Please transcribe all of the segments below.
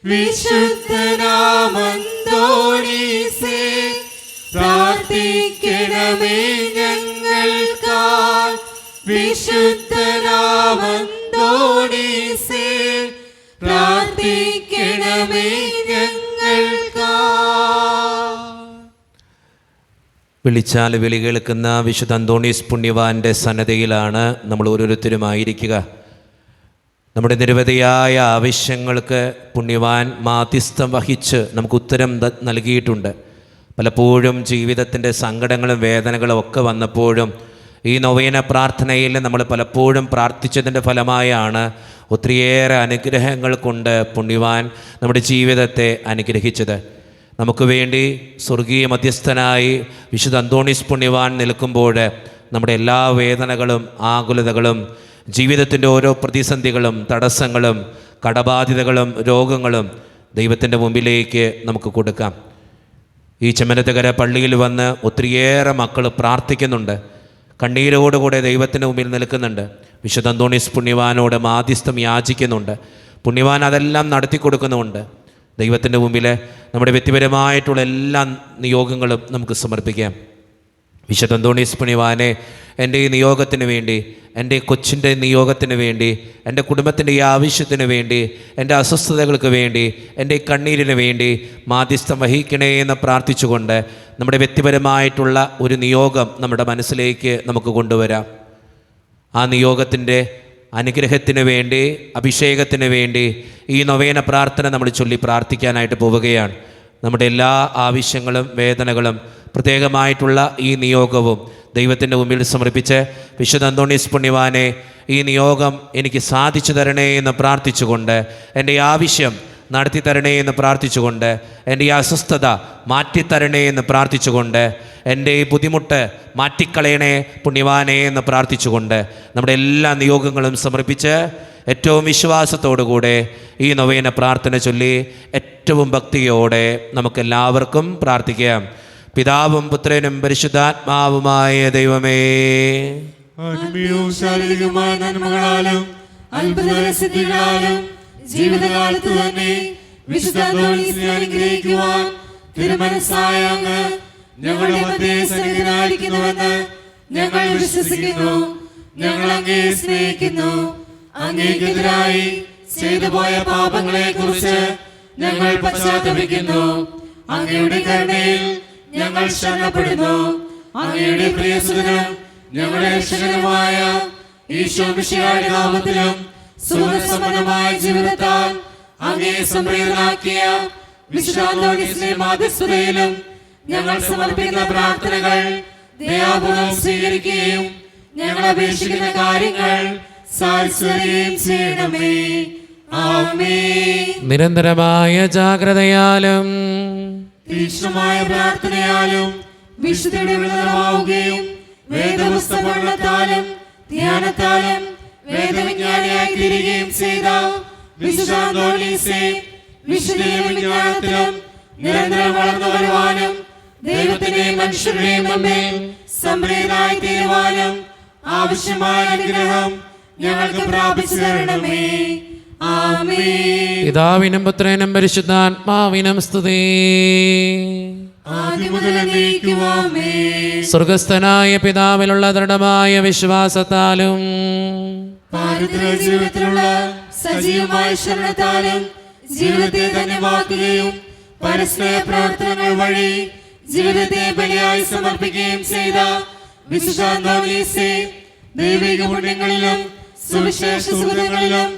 വിശുദ്ധനാമന്തോണീസേ പ്രാർത്ഥിക്കണമേ ഞങ്ങൾക്കായി. വിശുദ്ധനാമന്തോണീസേ പ്രാർത്ഥിക്കണമേ ഞങ്ങൾക്കായി. വിളിച്ചാൽ വിളി കേൾക്കുന്ന വിശുദ്ധ അന്തോണീസ് പുണ്യവാന്റെ സന്നദ്ധയിലാണ് നമ്മൾ ഓരോരുത്തരുമായിരിക്കുക. നമ്മുടെ നിരവധിയായ ആവശ്യങ്ങൾക്ക് പുണ്യവാൻ മാധ്യസ്ഥം വഹിച്ച് നമുക്ക് ഉത്തരം നൽകിയിട്ടുണ്ട്. പലപ്പോഴും ജീവിതത്തിൻ്റെ സങ്കടങ്ങളും വേദനകളും ഒക്കെ വന്നപ്പോഴും ഈ നൊവേന പ്രാർത്ഥനയിൽ നമ്മൾ പലപ്പോഴും പ്രാർത്ഥിച്ചതിൻ്റെ ഫലമായാണ് ഒത്തിരിയേറെ അനുഗ്രഹങ്ങൾ കൊണ്ട് പുണ്യവാൻ നമ്മുടെ ജീവിതത്തെ അനുഗ്രഹിച്ചത്. നമുക്ക് വേണ്ടി സ്വർഗീയ മധ്യസ്ഥനായി വിശുദ്ധ അന്തോണീസ് പുണ്യവാൻ നിൽക്കുമ്പോൾ നമ്മുടെ എല്ലാ വേദനകളും ആകുലതകളും ജീവിതത്തിൻ്റെ ഓരോ പ്രതിസന്ധികളും തടസ്സങ്ങളും കടബാധിതകളും രോഗങ്ങളും ദൈവത്തിൻ്റെ മുമ്പിലേക്ക് നമുക്ക് കൊടുക്കാം. ഈ ചെമ്മനത്തുകര പള്ളിയിൽ വന്ന് ഒത്തിരിയേറെ മക്കൾ പ്രാർത്ഥിക്കുന്നുണ്ട്, കണ്ണീരോടുകൂടെ ദൈവത്തിൻ്റെ മുമ്പിൽ നിൽക്കുന്നുണ്ട്, വിശുദ്ധ അന്തോണീസ് പുണ്യവാനോട് മാധ്യസ്ഥം യാചിക്കുന്നുണ്ട്. പുണ്യവാൻ അതെല്ലാം നടത്തി കൊടുക്കുന്നുമുണ്ട്. ദൈവത്തിൻ്റെ മുമ്പിൽ നമ്മുടെ വ്യക്തിപരമായിട്ടുള്ള എല്ലാ നിയോഗങ്ങളും നമുക്ക് സമർപ്പിക്കാം. വിശുദ്ധ അന്തോണീസ് പുണ്യവാനെ, എൻ്റെ ഈ നിയോഗത്തിന് വേണ്ടി, എൻ്റെ കൊച്ചിൻ്റെ നിയോഗത്തിന് വേണ്ടി, എൻ്റെ കുടുംബത്തിൻ്റെ ഈ ആവശ്യത്തിന് വേണ്ടി, എൻ്റെ അസ്വസ്ഥതകൾക്ക് വേണ്ടി, എൻ്റെ ഈ കണ്ണീരിന് വേണ്ടി മാധ്യസ്ഥം വഹിക്കണേ എന്ന് പ്രാർത്ഥിച്ചുകൊണ്ട് നമ്മുടെ വ്യക്തിപരമായിട്ടുള്ള ഒരു നിയോഗം നമ്മുടെ മനസ്സിലേക്ക് നമുക്ക് കൊണ്ടുവരാം. ആ നിയോഗത്തിൻ്റെ അനുഗ്രഹത്തിന് വേണ്ടി, അഭിഷേകത്തിന് വേണ്ടി ഈ നൊവേന പ്രാർത്ഥന നമ്മൾ ചൊല്ലി പ്രാർത്ഥിക്കാനായിട്ട് പോവുകയാണ്. നമ്മുടെ എല്ലാ ആവശ്യങ്ങളും വേദനകളും പ്രത്യേകമായിട്ടുള്ള ഈ നിയോഗവും ദൈവത്തിൻ്റെ മുമ്പിൽ സമർപ്പിച്ച് വിശുദ്ധ അന്തോണീസ് പുണ്യവാനെ, ഈ നിയോഗം എനിക്ക് സാധിച്ചു തരണേ എന്ന് പ്രാർത്ഥിച്ചുകൊണ്ട്, എൻ്റെ ആവശ്യം നടത്തി തരണേ എന്ന് പ്രാർത്ഥിച്ചുകൊണ്ട്, എൻ്റെ ഈ അസ്വസ്ഥത മാറ്റിത്തരണേ എന്ന് പ്രാർത്ഥിച്ചുകൊണ്ട്, എൻ്റെ ഈ ബുദ്ധിമുട്ട് മാറ്റിക്കളയണേ പുണ്യവാനെ എന്ന് പ്രാർത്ഥിച്ചുകൊണ്ട് നമ്മുടെ എല്ലാ നിയോഗങ്ങളും സമർപ്പിച്ച് ഏറ്റവും വിശ്വാസത്തോടുകൂടെ ഈ നൊവേന പ്രാർത്ഥന ചൊല്ലി ഏറ്റവും ഭക്തിയോടെ നമുക്കെല്ലാവർക്കും പ്രാർത്ഥിക്കാം. പിതാവും പുത്രനും പരിശുദ്ധാത്മാവുമായ ദൈവമേ, ആത്മീയവും ശാരീരികമായ നന്മകളാലും അത്ഭുതസിദ്ധികളാലും ജീവിതകാലത്ത് തന്നെ വിശുദ്ധ അന്തോണീസിനെ അനുഗ്രഹിക്കുവാൻ തിരുമനസ്സായ അങ്ങ് ഞങ്ങളുടെ മധ്യേ സന്നിഹിതനായിരിക്കുന്നുവെന്ന് ഞങ്ങൾ വിശ്വസിക്കുന്നു. ഞങ്ങൾ അങ്ങയെ സ്നേഹിക്കുന്നു. അങ്ങേക്കെതിരായി ചെയ്തു പോയ പാപങ്ങളെ കുറിച്ച് ഞങ്ങൾ പശ്ചാത്തപിക്കുന്നു. അങ്ങയുടെ കരുണയിൽ ഞങ്ങൾ ശരണപ്പെടുന്നു. അങ്ങയുടെ പ്രിയസുതനും ഞങ്ങളുടെ രക്ഷകനുമായ ഈശോ മിശിഹായുടെ നാമത്തിലും സുഖസമ്പന്നമായ ജീവിതത്താൽ അങ്ങയെ സംപ്രീതനാക്കിയ വിശുദ്ധ അന്തോണീസിന്റെ മാധ്യസ്ഥതയിലും ഞങ്ങൾ സമർപ്പിക്കുന്ന പ്രാർത്ഥനകൾ ദയാപൂർവ്വം സ്വീകരിക്കുകയും ഞങ്ങൾ അപേക്ഷിക്കുന്ന കാര്യങ്ങൾ സാധിക്കുകയും ചെയ്യണമേ. ആമേൻ. നിരന്തരമായ ജാഗ്രതയാലും തീക്ഷ്ണമായ പ്രാർത്ഥനയാലും വിശുദ്ധിയുടെ വിളവാവുകയും വേദപുസ്തകത്താലും ധ്യാനത്താലും വേദവിജ്ഞാനിയായി തീരുകയും ചെയ്ത വിശുദ്ധ അന്തോണീസേ, വിശുദ്ധിയിലും വിജ്ഞാനത്തിലും നിരന്തരം വളർന്നു വരുവാനും ദൈവത്തിന്റെയും മനുഷ്യരുടെയും മുമ്പിൽ സംപ്രീതനായി തീരുവാനും ആവശ്യമായ അനുഗ്രഹം ഞങ്ങൾക്ക് പ്രാപിച്ചു തരണമേ. ആമേൻ. പിതാവിനും പുത്രനും പരിശുദ്ധാത്മാവിനും സ്തുതി. സ്വർഗസ്ഥനായ പിതാവിലുള്ള ദൃഢമായ വിശ്വാസത്താലും ജീവിതത്തിലുള്ള സജീവമായ ശരണത്താലും ജീവിതത്തെ ധന്യമാക്കുകയും പരസ്പര പ്രവർത്തനങ്ങൾ വഴി ജീവിതത്തെ ബലിയായി സമർപ്പിക്കുകയും ചെയ്ത വിശുദ്ധ അന്തോണീസേ, ദൈവിക പുണ്യങ്ങളിലും സുവിശേഷ സുഹൃതങ്ങളിലും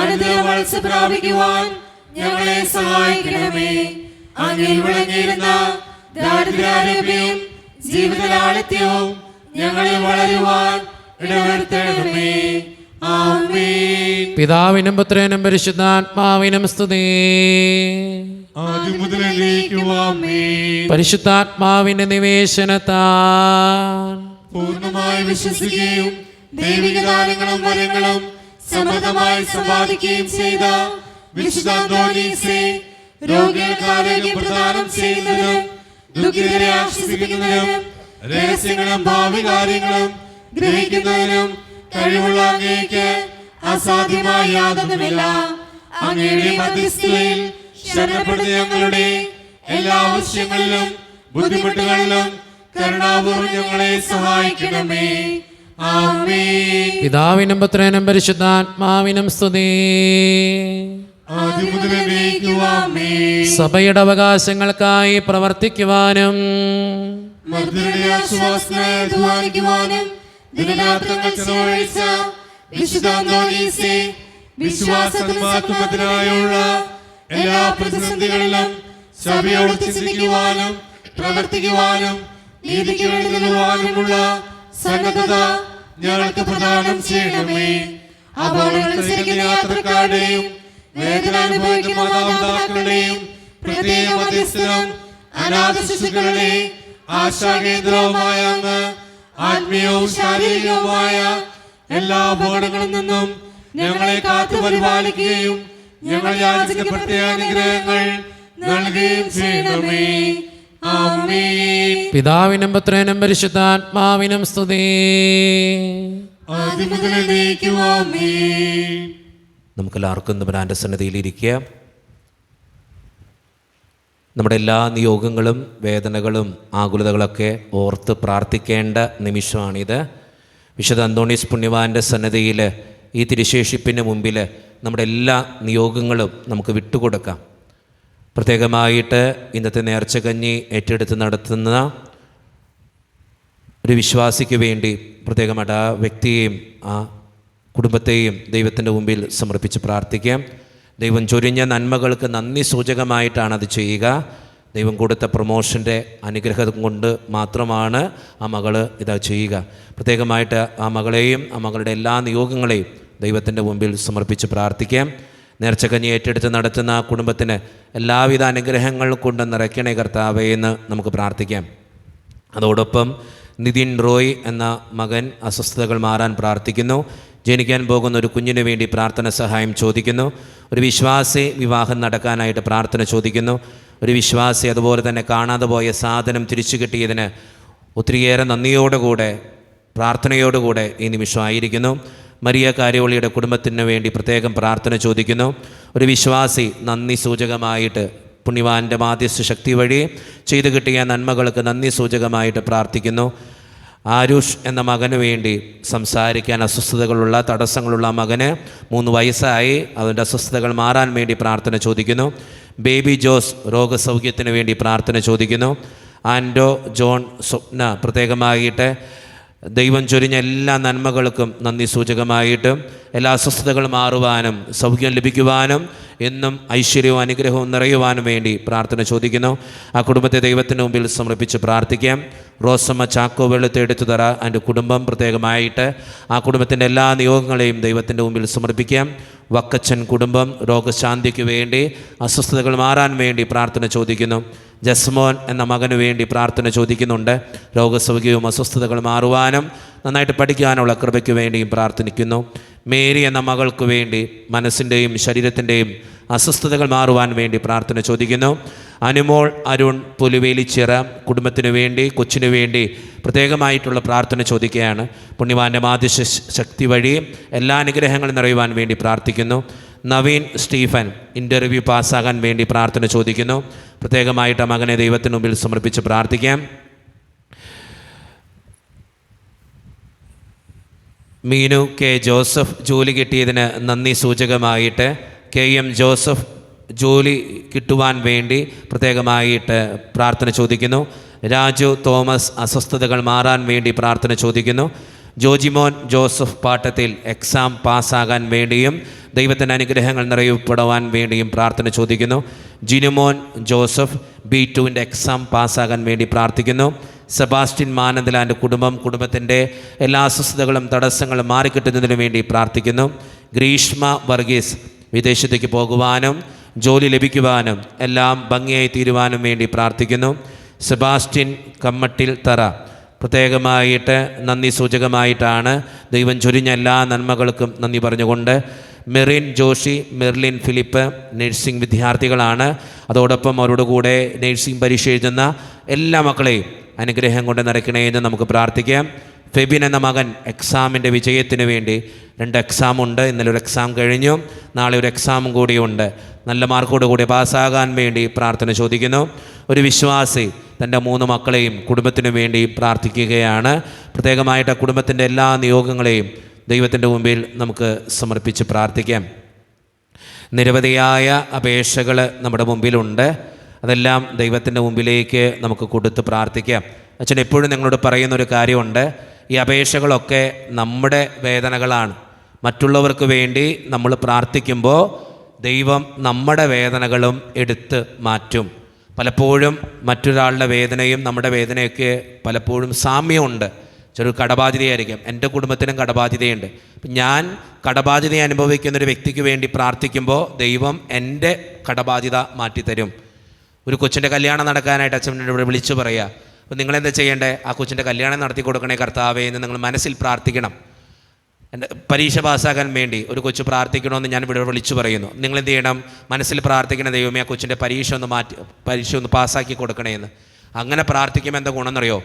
അനുദിന വളർച്ച പ്രാപിക്കുവാൻ ഞങ്ങളെ സഹായിക്കണമേ. അങ്ങയിൽ വിളങ്ങിയിരുന്ന ദാരിദ്ര്യാരോഗ്യവും ജീവിത ലാളിത്യവും ഞങ്ങളിൽ വളരുവാൻ ഇടവരുത്തണമേ. ആമേൻ. പിതാവിനും പുത്രനും പരിശുദ്ധാത്മാവിനും സ്തുതി. പരിശുദ്ധാത്മാവിന്റെ നിവേശനത്താൽ പൂർണ്ണമായി വിശ്വസിക്കുകയും ദൈവിക ദാനങ്ങളും വരങ്ങളും സമൃദ്ധമായി സമ്പാദിക്കുകയും ചെയ്ത വിശുദ്ധ അന്തോണീസേ, രോഗികൾക്ക് ആരോഗ്യം പ്രദാനം ചെയ്യുന്നതിനും ദുഃഖിതരെ ആശ്വസിപ്പിക്കുന്നതിനും രഹസ്യങ്ങളും ഭാവി കാര്യങ്ങളും ഗ്രഹിക്കുന്നതിനും കഴിവുള്ള അങ്ങേക്ക് അസാധ്യമായ യാതൊന്നുമില്ല. അങ്ങയുടെ മധ്യസ്ഥതയിൽ ശരണപ്പെടുന്ന ഞങ്ങളുടെ എല്ലാ ആവശ്യങ്ങളിലും ബുദ്ധിമുട്ടുകളിലും കരുണാപൂർവ്വം ഞങ്ങളെ സഹായിക്കണമേ. ആമേൻ. പിതാവിനും പുത്രനും പരിശുദ്ധാത്മാവിനും സ്തുതി. ആദ്യം മുതൽ എന്നേക്കും ആമേൻ. സഭയുടെ അവകാശങ്ങൾക്കായി പ്രവർത്തിക്കുവാനും മർദ്ദരുടെ ആശ്വാസത്തിനായി അധ്വാനിക്കുവാനും ദിനരാത്രങ്ങൾ ചെലവഴിച്ച വിശുദ്ധ അന്തോനീസേ, വിശ്വാസത്തിനായുള്ള എല്ലാ പ്രതിസന്ധികളിലും സഭയോട് ചിന്തിക്കുവാനും പ്രവർത്തിക്കുവാനും നീതിക്ക് വേണ്ടി നിൽക്കുവാനുമുള്ള സന്നദ്ധത ഞങ്ങൾക്ക് പ്രദാനം ചെയ്യണമേ. അപകടങ്ങളിൽ യാത്രക്കാരുടെയും വേദന അനുഭവിക്കുന്ന മാതാപിതാക്കളുടെയും പ്രത്യേക മധ്യസ്ഥനും അനാഥ ശിശുക്കളുടെ ആശാകേന്ദ്രവുമായ അങ്ങ് ആത്മീയവും ശാരീരികവുമായ എല്ലാ അപകടങ്ങളിൽ നിന്നും ഞങ്ങളെ കാത്തു പരിപാലിക്കുകയും ഞങ്ങൾ യാചിക്കപ്പെട്ട അനുഗ്രഹങ്ങൾ നൽകുകയും ചെയ്യണമേ. ആമേൻ. പിതാവിനും പുത്രനും പരിശുദ്ധാത്മാവിനും സ്തുതി. ആദ്യം മുതൽ എന്നേക്കും ആമേൻ. നമുക്കെല്ലാവർക്കും തമ്പുരാന്റെ സന്നിധിയിലിരിക്കുക. നമ്മുടെ എല്ലാ നിയോഗങ്ങളും വേദനകളും ആകുലതകളൊക്കെ ഓർത്ത് പ്രാർത്ഥിക്കേണ്ട നിമിഷമാണിത്. വിശുദ്ധ അന്തോണീസ് പുണ്യവാൻ്റെ സന്നിധിയിൽ ഈ തിരുശേഷിപ്പിന് മുമ്പിൽ നമ്മുടെ എല്ലാ നിയോഗങ്ങളും നമുക്ക് വിട്ടുകൊടുക്കാം. പ്രത്യേകമായിട്ട് ഇന്നത്തെ നേർച്ചകഞ്ഞി ഏറ്റെടുത്ത് നടത്തുന്ന ഒരു വിശ്വാസിക്ക് വേണ്ടി പ്രത്യേകമായിട്ട് ആ വ്യക്തിയെയും ആ കുടുംബത്തെയും ദൈവത്തിൻ്റെ മുമ്പിൽ സമർപ്പിച്ച് പ്രാർത്ഥിക്കാം. ദൈവം ചൊരിഞ്ഞ നന്മകൾക്ക് നന്ദി സൂചകമായിട്ടാണ് അത് ചെയ്യുക. ദൈവം കൊടുത്ത പ്രൊമോഷൻ്റെ അനുഗ്രഹം കൊണ്ട് മാത്രമാണ് ആ മകൾ ഇതാ ചെയ്യുക. പ്രത്യേകമായിട്ട് ആ മകളെയും ആ മകളുടെ എല്ലാ നിയോഗങ്ങളെയും ദൈവത്തിൻ്റെ മുമ്പിൽ സമർപ്പിച്ച് പ്രാർത്ഥിക്കാം. നേർച്ചക്കഞ്ഞി ഏറ്റെടുത്ത് നടത്തുന്ന ആ കുടുംബത്തിന് എല്ലാവിധ അനുഗ്രഹങ്ങൾ കൊണ്ട് നിറയ്ക്കണേ കർത്താവേ എന്ന് നമുക്ക് പ്രാർത്ഥിക്കാം. അതോടൊപ്പം നിതിൻ റോയ് എന്ന മകൻ അസ്വസ്ഥതകൾ മാറാൻ പ്രാർത്ഥിക്കുന്നു. ജനിക്കാൻ പോകുന്ന ഒരു കുഞ്ഞിന് വേണ്ടി പ്രാർത്ഥന സഹായം ചോദിക്കുന്നു. ഒരു വിശ്വാസി വിവാഹം നടക്കാനായിട്ട് പ്രാർത്ഥന ചോദിക്കുന്നു. ഒരു വിശ്വാസി അതുപോലെ തന്നെ കാണാതെ പോയ സാധനം തിരിച്ചു കിട്ടിയതിന് ഒത്തിരിയേറെ നന്ദിയോടുകൂടെ പ്രാർത്ഥനയോടുകൂടെ ഈ നിമിഷം ആയിരിക്കുന്നു. മരിയ കാര്യവളിയുടെ കുടുംബത്തിന് വേണ്ടി പ്രത്യേകം പ്രാർത്ഥന ചോദിക്കുന്നു. ഒരു വിശ്വാസി നന്ദി സൂചകമായിട്ട് പുണ്യവാൻ്റെ മാധ്യസ്ഥ ശക്തി വഴി ചെയ്തു കിട്ടിയ നന്മകൾക്ക് നന്ദി സൂചകമായിട്ട് പ്രാർത്ഥിക്കുന്നു. ആരുഷ് എന്ന മകന് വേണ്ടി സംസാരിക്കാൻ അസ്വസ്ഥതകളുള്ള തടസ്സങ്ങളുള്ള മകന് 3 വയസ്സായി. അതിൻ്റെ അസ്വസ്ഥതകൾ മാറാൻ വേണ്ടി പ്രാർത്ഥന ചോദിക്കുന്നു. ബേബി ജോസ് രോഗസൗഖ്യത്തിന് വേണ്ടി പ്രാർത്ഥന ചോദിക്കുന്നു. ആൻഡോ ജോൺ സ്വപ്ന പ്രത്യേകമായിട്ട് ദൈവം ചൊരിഞ്ഞ എല്ലാ നന്മകൾക്കും നന്ദി സൂചകമായിട്ട് എല്ലാ അസ്വസ്ഥതകളും മാറുവാനും സൗഖ്യം ലഭിക്കുവാനും എന്നും ഐശ്വര്യവും അനുഗ്രഹവും നിറയുവാനും വേണ്ടി പ്രാർത്ഥന ചോദിക്കുന്നു. ആ കുടുംബത്തെ ദൈവത്തിന് മുമ്പിൽ സമർപ്പിച്ച് പ്രാർത്ഥിക്കാം. റോസമ്മ ചാക്കോ വെളുത്തെടുത്തു തറ എൻ്റെ കുടുംബം പ്രത്യേകമായിട്ട് ആ കുടുംബത്തിൻ്റെ എല്ലാ നിയോഗങ്ങളെയും ദൈവത്തിൻ്റെ മുമ്പിൽ സമർപ്പിക്കാം. വക്കച്ചൻ കുടുംബം രോഗശാന്തിക്ക് വേണ്ടി അസ്വസ്ഥതകൾ മാറാൻ വേണ്ടി പ്രാർത്ഥന ചോദിക്കുന്നു. ജസ്മോൻ എന്ന മകന് വേണ്ടി പ്രാർത്ഥന ചോദിക്കുന്നുണ്ട്. രോഗസൗഖ്യവും അസ്വസ്ഥതകൾ മാറുവാനും നന്നായിട്ട് പഠിക്കാനുള്ള കൃപയ്ക്ക് വേണ്ടിയും പ്രാർത്ഥിക്കുന്നു. മേരി എന്ന മകൾക്ക് വേണ്ടി മനസ്സിൻ്റെയും ശരീരത്തിൻ്റെയും അസ്വസ്ഥതകൾ മാറുവാൻ വേണ്ടി പ്രാർത്ഥന ചോദിക്കുന്നു. അനുമോൾ അരുൺ പുലിവേലിച്ചിറ കുടുംബത്തിനു വേണ്ടി കൊച്ചിനു വേണ്ടി പ്രത്യേകമായിട്ടുള്ള പ്രാർത്ഥന ചോദിക്കുകയാണ്. പുണ്യവാൻ്റെ മാധ്യസ്ഥ ശക്തി വഴി എല്ലാ അനുഗ്രഹങ്ങളും നിറയുവാൻ വേണ്ടി പ്രാർത്ഥിക്കുന്നു. നവീൻ സ്റ്റീഫൻ ഇൻ്റർവ്യൂ പാസ്സാകാൻ വേണ്ടി പ്രാർത്ഥന ചോദിക്കുന്നു. പ്രത്യേകമായിട്ട് ആ മകനെ ദൈവത്തിന് മുമ്പിൽ സമർപ്പിച്ച് പ്രാർത്ഥിക്കാം. മീനു കെ ജോസഫ് ജോലി കിട്ടിയതിന് നന്ദി സൂചകമായിട്ട് KM ജോസഫ് ജോലി കിട്ടുവാൻ വേണ്ടി പ്രത്യേകമായിട്ട് പ്രാർത്ഥന ചോദിക്കുന്നു. രാജു തോമസ് അസ്വസ്ഥതകൾ മാറാൻ വേണ്ടി പ്രാർത്ഥന ചോദിക്കുന്നു. ജോജിമോൻ ജോസഫ് പാട്ടത്തിൽ എക്സാം പാസ്സാകാൻ വേണ്ടിയും ദൈവത്തിൻ്റെ അനുഗ്രഹങ്ങൾ നിറയപ്പെടുവാൻ വേണ്ടിയും പ്രാർത്ഥന ചോദിക്കുന്നു. ജിനുമോൻ ജോസഫ് B2 എക്സാം പാസ്സാകാൻ വേണ്ടി പ്രാർത്ഥിക്കുന്നു. സെബാസ്റ്റ്യൻ മാനന്ദലാൻ്റെ കുടുംബത്തിൻ്റെ എല്ലാ അസ്വസ്ഥതകളും തടസ്സങ്ങളും മാറിക്കിട്ടുന്നതിനു വേണ്ടി പ്രാർത്ഥിക്കുന്നു. ഗ്രീഷ്മ വർഗീസ് വിദേശത്തേക്ക് പോകുവാനും ജോലി ലഭിക്കുവാനും എല്ലാം ഭംഗിയായി തീരുവാനും വേണ്ടി പ്രാർത്ഥിക്കുന്നു. സെബാസ്റ്റ്യൻ കമ്മട്ടിൽ തറ പ്രത്യേകമായിട്ട് നന്ദി സൂചകമായിട്ടാണ് ദൈവം ചൊരിഞ്ഞ എല്ലാ നന്മകൾക്കും നന്ദി പറഞ്ഞുകൊണ്ട് മെറിൻ ജോഷി മെർലിൻ ഫിലിപ്പ് നഴ്സിംഗ് വിദ്യാർത്ഥികളാണ്. അതോടൊപ്പം അവരോട് കൂടെ നഴ്സിംഗ് പരീക്ഷ എഴുതുന്ന എല്ലാ മക്കളെയും അനുഗ്രഹം കൊണ്ട് നിറയ്ക്കണേ എന്ന് നമുക്ക് പ്രാർത്ഥിക്കാം. ഫെബിൻ എന്ന മകൻ എക്സാമിൻ്റെ വിജയത്തിന് വേണ്ടി 2 എക്സാമുണ്ട്. ഇന്നലെ ഒരു എക്സാം കഴിഞ്ഞു, നാളെ ഒരു എക്സാമും കൂടിയുണ്ട്. നല്ല മാർക്കോടുകൂടി പാസ്സാകാൻ വേണ്ടി പ്രാർത്ഥന ചോദിക്കുന്നു. ഒരു വിശ്വാസി തൻ്റെ 3 മക്കളെയും കുടുംബത്തിനു വേണ്ടി പ്രാർത്ഥിക്കുകയാണ്. പ്രത്യേകമായിട്ട് കുടുംബത്തിൻ്റെ എല്ലാ നിയോഗങ്ങളെയും ദൈവത്തിൻ്റെ മുമ്പിൽ നമുക്ക് സമർപ്പിച്ച് പ്രാർത്ഥിക്കാം. നിരവധിയായ അപേക്ഷകൾ നമ്മുടെ മുമ്പിലുണ്ട്. അതെല്ലാം ദൈവത്തിൻ്റെ മുമ്പിലേക്ക് നമുക്ക് കൊടുത്ത് പ്രാർത്ഥിക്കാം. അച്ഛൻ എപ്പോഴും നിങ്ങളോട് പറയുന്നൊരു കാര്യമുണ്ട്, ഈ അപേക്ഷകളൊക്കെ നമ്മുടെ വേദനകളാണ്. മറ്റുള്ളവർക്ക് വേണ്ടി നമ്മൾ പ്രാർത്ഥിക്കുമ്പോൾ ദൈവം നമ്മുടെ വേദനകളും എടുത്ത് മാറ്റും. പലപ്പോഴും മറ്റൊരാളുടെ വേദനയും നമ്മുടെ വേദനയൊക്കെ പലപ്പോഴും സാമ്യമുണ്ട്. ചെറു കടബാധ്യതയായിരിക്കും. എൻ്റെ കുടുംബത്തിനും കടബാധ്യതയുണ്ട്. ഞാൻ കടബാധ്യത അനുഭവിക്കുന്നൊരു വ്യക്തിക്ക് വേണ്ടി പ്രാർത്ഥിക്കുമ്പോൾ ദൈവം എൻ്റെ കടബാധ്യത മാറ്റിത്തരും. ഒരു കൊച്ചിൻ്റെ കല്യാണം നടക്കാനായിട്ട് അച്ഛൻ ഇവിടെ വിളിച്ചു പറയുക. അപ്പോൾ നിങ്ങളെന്താ ചെയ്യേണ്ടത്? ആ കൊച്ചിൻ്റെ കല്യാണം നടത്തി കൊടുക്കണേ കർത്താവേ എന്ന് നിങ്ങൾ മനസ്സിൽ പ്രാർത്ഥിക്കണം. എൻ്റെ പരീക്ഷ പാസ്സാകാൻ വേണ്ടി ഒരു കൊച്ചു പ്രാർത്ഥിക്കണമെന്ന് ഞാൻ ഇവിടെ വിളിച്ചു പറയുന്നു. നിങ്ങളെന്ത് ചെയ്യണം? മനസ്സിൽ പ്രാർത്ഥിക്കണം, ദൈവമേ ആ കൊച്ചിൻ്റെ പരീക്ഷ ഒന്ന് പാസ്സാക്കി കൊടുക്കണേ എന്ന്. അങ്ങനെ പ്രാർത്ഥിക്കുമ്പോൾ എന്താ ഗുണമെന്നറിയോ?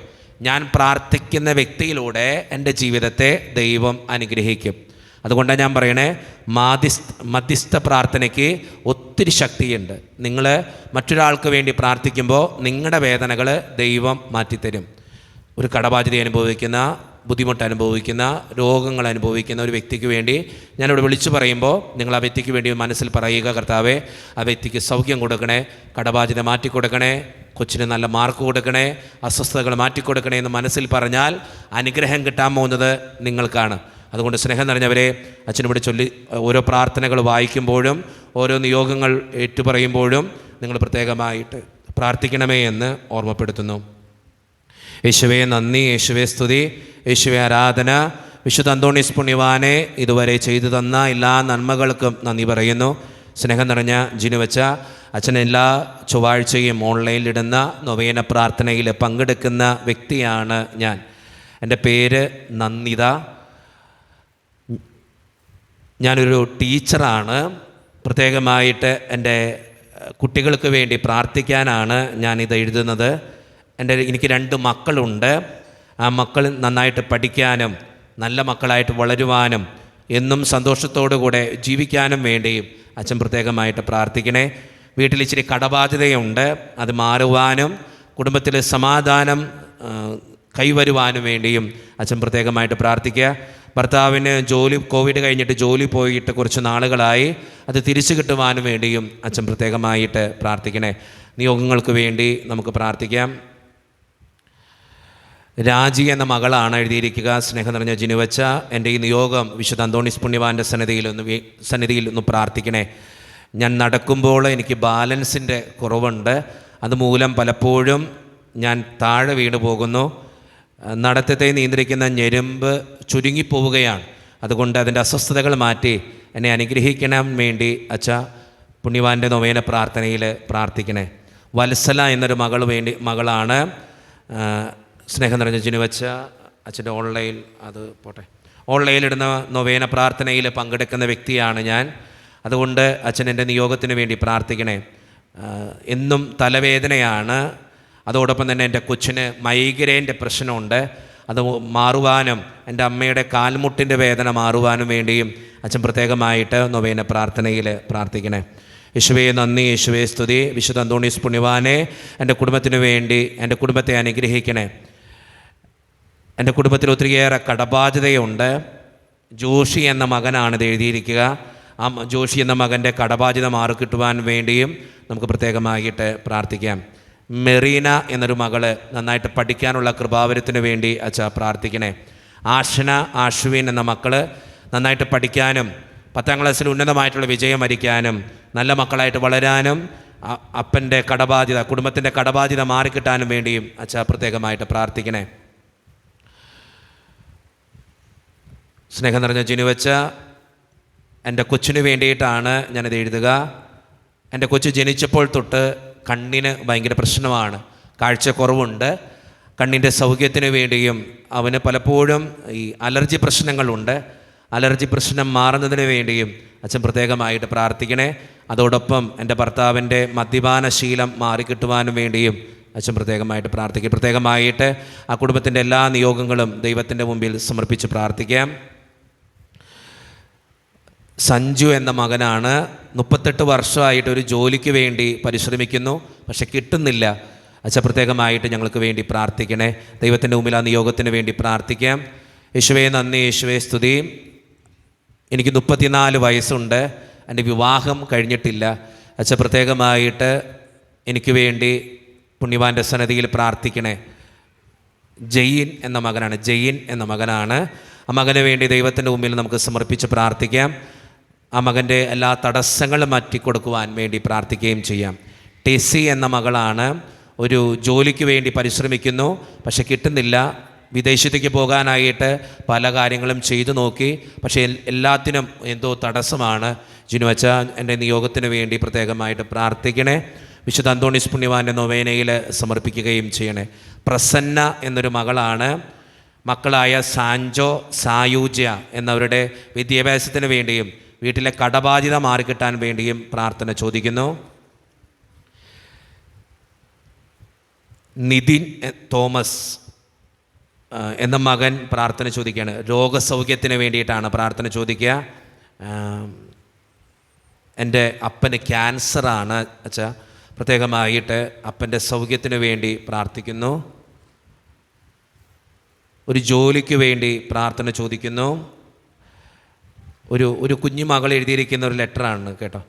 ഞാൻ പ്രാർത്ഥിക്കുന്ന വ്യക്തിയിലൂടെ എൻ്റെ ജീവിതത്തെ ദൈവം അനുഗ്രഹിക്കും. അതുകൊണ്ടാണ് ഞാൻ പറയണേ, മധ്യസ്ഥ പ്രാർത്ഥനയ്ക്ക് ഒത്തിരി ശക്തിയുണ്ട്. നിങ്ങൾ മറ്റൊരാൾക്ക് വേണ്ടി പ്രാർത്ഥിക്കുമ്പോൾ നിങ്ങളുടെ വേദനകൾ ദൈവം മാറ്റിത്തരും. ഒരു കടബാധ്യത അനുഭവിക്കുന്ന, ബുദ്ധിമുട്ട് അനുഭവിക്കുന്ന, രോഗങ്ങൾ അനുഭവിക്കുന്ന ഒരു വ്യക്തിക്ക് വേണ്ടി ഞാനിവിടെ വിളിച്ചു പറയുമ്പോൾ നിങ്ങൾ ആ വ്യക്തിക്ക് വേണ്ടി മനസ്സിൽ പറയുക, കർത്താവേ ആ വ്യക്തിക്ക് സൗഖ്യം കൊടുക്കണേ, കടബാധ്യത മാറ്റിക്കൊടുക്കണേ, കൊച്ചിന് നല്ല മാർക്ക് കൊടുക്കണേ, അസ്വസ്ഥതകൾ മാറ്റിക്കൊടുക്കണേ എന്ന് മനസ്സിൽ പറഞ്ഞാൽ അനുഗ്രഹം കിട്ടാൻ പോകുന്നത് നിങ്ങൾക്കാണ്. അതുകൊണ്ട് സ്നേഹം നിറഞ്ഞവരെ, അച്ഛനിവിടെ ചൊല്ലി ഓരോ പ്രാർത്ഥനകൾ വായിക്കുമ്പോഴും ഓരോ നിയോഗങ്ങൾ ഏറ്റുപറയുമ്പോഴും നിങ്ങൾ പ്രത്യേകമായിട്ട് പ്രാർത്ഥിക്കണമേ എന്ന് ഓർമ്മപ്പെടുത്തുന്നു. യേശുവേ നന്ദി, യേശുവേ സ്തുതി, യേശുവേ ആരാധന. വിശുദ്ധ അന്തോണീസ് പുണ്യവാനെ ഇതുവരെ ചെയ്തു തന്ന എല്ലാ നന്മകൾക്കും നന്ദി പറയുന്നു. സ്നേഹം നിറഞ്ഞ ജിനുവച്ച അച്ഛൻ എല്ലാ ചൊവ്വാഴ്ചയും ഓൺലൈനിലിടുന്ന നൊവേന പ്രാർത്ഥനയിൽ പങ്കെടുക്കുന്ന വ്യക്തിയാണ് ഞാൻ. എൻ്റെ പേര് നന്ദിത. ഞാനൊരു ടീച്ചറാണ്. പ്രത്യേകമായിട്ട് എൻ്റെ കുട്ടികൾക്ക് വേണ്ടി പ്രാർത്ഥിക്കാനാണ് ഞാനിത് എഴുതുന്നത്. എനിക്ക് 2 മക്കളുണ്ട്. ആ മക്കൾ നന്നായിട്ട് പഠിക്കാനും നല്ല മക്കളായിട്ട് വളരുവാനും എന്നും സന്തോഷത്തോടു കൂടെ ജീവിക്കാനും വേണ്ടിയും അച്ഛൻ പ്രത്യേകമായിട്ട് പ്രാർത്ഥിക്കണേ. വീട്ടിൽ ഇച്ചിരി കടബാധ്യതയുണ്ട്, അത് മാറുവാനും കുടുംബത്തിൽ സമാധാനം കൈവരുവാനും വേണ്ടിയും അച്ഛൻ പ്രത്യേകമായിട്ട് പ്രാർത്ഥിക്കുക. ഭർത്താവിന് കോവിഡ് കഴിഞ്ഞിട്ട് ജോലി പോയിട്ട് കുറച്ച് നാളുകളായി, അത് തിരിച്ചു കിട്ടുവാനും വേണ്ടിയും അച്ഛൻ പ്രത്യേകമായിട്ട് പ്രാർത്ഥിക്കണേ. നിയോഗങ്ങൾക്ക് വേണ്ടി നമുക്ക് പ്രാർത്ഥിക്കാം. രാജി എന്ന മകളാണ് എഴുതിയിരിക്കുക. സ്നേഹം നിറഞ്ഞ ജിനുവച്ച, എൻ്റെ ഈ നിയോഗം വിശുദ്ധ അന്തോണീസ് പുണ്യവാൻ്റെ സന്നിധിയിൽ ഒന്ന് പ്രാർത്ഥിക്കണേ. ഞാൻ നടക്കുമ്പോൾ എനിക്ക് ബാലൻസിൻ്റെ കുറവുണ്ട്. അതുമൂലം പലപ്പോഴും ഞാൻ താഴെ വീണു പോകുന്നു. നടത്തത്തെ നിയന്ത്രിക്കുന്ന ഞെരുമ്പ് ചുരുങ്ങിപ്പോവുകയാണ്. അതുകൊണ്ട് അതിൻ്റെ അസ്വസ്ഥതകൾ മാറ്റി എന്നെ അനുഗ്രഹിക്കണം വേണ്ടി അച്ഛ പുണ്യവാൻ്റെ നൊവേന പ്രാർത്ഥനയിൽ പ്രാർത്ഥിക്കണേ. വത്സല എന്നൊരു മകളാണ്. സ്നേഹം നിറഞ്ഞ ജിനുവച്ച അച്ഛൻ്റെ ഓൺലൈനിലിടുന്ന നൊവേന പ്രാർത്ഥനയിൽ പങ്കെടുക്കുന്ന വ്യക്തിയാണ് ഞാൻ. അതുകൊണ്ട് അച്ഛൻ എൻ്റെ നിയോഗത്തിന് വേണ്ടി പ്രാർത്ഥിക്കണേ. എന്നും തലവേദനയാണ്. അതോടൊപ്പം തന്നെ എൻ്റെ കൊച്ചിന് മൈഗ്രെയിൻ്റെ പ്രശ്നമുണ്ട്. അത് മാറുവാനും എൻ്റെ അമ്മയുടെ കാൽമുട്ടിൻ്റെ വേദന മാറുവാനും വേണ്ടിയും അച്ഛൻ പ്രത്യേകമായിട്ട് നൊവേന പ്രാർത്ഥനയിൽ പ്രാർത്ഥിക്കണേ. യേശുവേ നന്ദി, യേശുവേ സ്തുതി. വിശുദ്ധ അന്തോണീസ് പുണ്യവാനെ എൻ്റെ കുടുംബത്തിന് വേണ്ടി എൻ്റെ കുടുംബത്തെ അനുഗ്രഹിക്കണേ. എൻ്റെ കുടുംബത്തിൽ ഒത്തിരിയേറെ കടബാധ്യതയുണ്ട്. ജോഷി എന്ന മകനാണിത് എഴുതിയിരിക്കുക. ആ ജോഷി എന്ന മകൻ്റെ കടബാധ്യത മാറിക്കിട്ടുവാൻ വേണ്ടിയും നമുക്ക് പ്രത്യേകമായിട്ട് പ്രാർത്ഥിക്കാം. മെറീന എന്നൊരു മകള് നന്നായിട്ട് പഠിക്കാനുള്ള കൃപാവരത്തിന് വേണ്ടി അച്ഛ പ്രാർത്ഥിക്കണേ. ആശ്വിൻ എന്ന മക്കൾ നന്നായിട്ട് പഠിക്കാനും 10ാം ക്ലാസ്സിൽ ഉന്നതമായിട്ടുള്ള വിജയം വരിക്കാനും നല്ല മക്കളായിട്ട് വളരാനും അപ്പൻ്റെ കടബാധ്യത, കുടുംബത്തിൻ്റെ കടബാധ്യത മാറിക്കിട്ടാനും വേണ്ടിയും അച്ഛ പ്രത്യേകമായിട്ട് പ്രാർത്ഥിക്കണേ. സ്നേഹം നിറഞ്ഞ ജിനുവച്ച, എൻ്റെ കൊച്ചിന് വേണ്ടിയിട്ടാണ് ഞാനിത് എഴുതുക. എൻ്റെ കൊച്ചു ജനിച്ചപ്പോൾ തൊട്ട് കണ്ണിന് ഭയങ്കര പ്രശ്നമാണ്, കാഴ്ചക്കുറവുണ്ട്. കണ്ണിൻ്റെ സൗഖ്യത്തിന് വേണ്ടിയും അവന് പലപ്പോഴും ഈ അലർജി പ്രശ്നങ്ങളുണ്ട്. അലർജി പ്രശ്നം മാറുന്നതിന് വേണ്ടിയും അച്ഛൻ പ്രത്യേകമായിട്ട് പ്രാർത്ഥിക്കണേ. അതോടൊപ്പം എൻ്റെ ഭർത്താവിൻ്റെ മദ്യപാന ശീലം മാറിക്കിട്ടുവാനും വേണ്ടിയും അച്ഛൻ പ്രത്യേകമായിട്ട് പ്രാർത്ഥിക്കും. പ്രത്യേകമായിട്ട് ആ കുടുംബത്തിൻ്റെ എല്ലാ നിയോഗങ്ങളും ദൈവത്തിൻ്റെ മുമ്പിൽ സമർപ്പിച്ച് പ്രാർത്ഥിക്കാം. സഞ്ജു എന്ന മകനാണ്. 38 വർഷമായിട്ട് ഒരു ജോലിക്ക് വേണ്ടി പരിശ്രമിക്കുന്നു, പക്ഷെ കിട്ടുന്നില്ല. അച്ഛൻ പ്രത്യേകമായിട്ട് ഞങ്ങൾക്ക് വേണ്ടി പ്രാർത്ഥിക്കണേ. ദൈവത്തിൻ്റെ മുമ്പിൽ ആ നിയോഗത്തിന് വേണ്ടി പ്രാർത്ഥിക്കാം. യേശുവേ നന്ദി, യേശുവേ സ്തുതി. എനിക്ക് 34 വയസ്സുണ്ട്, എൻ്റെ വിവാഹം കഴിഞ്ഞിട്ടില്ല. അച്ഛൻ പ്രത്യേകമായിട്ട് എനിക്ക് വേണ്ടി പുണ്യവാൻ്റെ സന്നിധിയിൽ പ്രാർത്ഥിക്കണേ. ജയിൻ എന്ന മകനാണ്. ആ മകന് വേണ്ടി ദൈവത്തിൻ്റെ മുമ്പിൽ നമുക്ക് സമർപ്പിച്ച് പ്രാർത്ഥിക്കാം. ആ മകൻ്റെ എല്ലാ തടസ്സങ്ങളും മാറ്റിക്കൊടുക്കുവാൻ വേണ്ടി പ്രാർത്ഥിക്കുകയും ചെയ്യാം. ടെസി എന്ന മകളാണ്. ഒരു ജോലിക്ക് വേണ്ടി പരിശ്രമിക്കുന്നു, പക്ഷെ കിട്ടുന്നില്ല. വിദേശത്തേക്ക് പോകാനായിട്ട് പല കാര്യങ്ങളും ചെയ്തു നോക്കി, പക്ഷേ എല്ലാത്തിനും എന്തോ തടസ്സമാണ്. ജിനുവച്ച എൻ്റെ നിയോഗത്തിന് വേണ്ടി പ്രത്യേകമായിട്ട് പ്രാർത്ഥിക്കണേ. വിശുദ്ധ അന്തോണീസ് പുണ്യവാൻ്റെ നൊവേനയിൽ സമർപ്പിക്കുകയും ചെയ്യണേ. പ്രസന്ന എന്നൊരു മകളാണ്. മക്കളായ സാഞ്ചോ, സായൂജ്യ എന്നവരുടെ വിദ്യാഭ്യാസത്തിന് വേണ്ടിയും വീട്ടിലെ കടബാധ്യത മാറിക്കിട്ടാൻ വേണ്ടിയും പ്രാർത്ഥന ചോദിക്കുന്നു. നിതിൻ തോമസ് എന്ന മകൻ പ്രാർത്ഥന ചോദിക്കുകയാണ്. രോഗസൗഖ്യത്തിന് വേണ്ടിയിട്ടാണ് പ്രാർത്ഥന ചോദിക്കുക. എൻ്റെ അപ്പന് ക്യാൻസറാണ് അച്ഛാ, പ്രത്യേകമായിട്ട് അപ്പൻ്റെ സൗഖ്യത്തിന് വേണ്ടി പ്രാർത്ഥിക്കുന്നു. ഒരു ജോലിക്ക് വേണ്ടി പ്രാർത്ഥന ചോദിക്കുന്നു. ഒരു കുഞ്ഞു മകൾ എഴുതിയിരിക്കുന്ന ഒരു ലെറ്ററാണ് കേട്ടോ.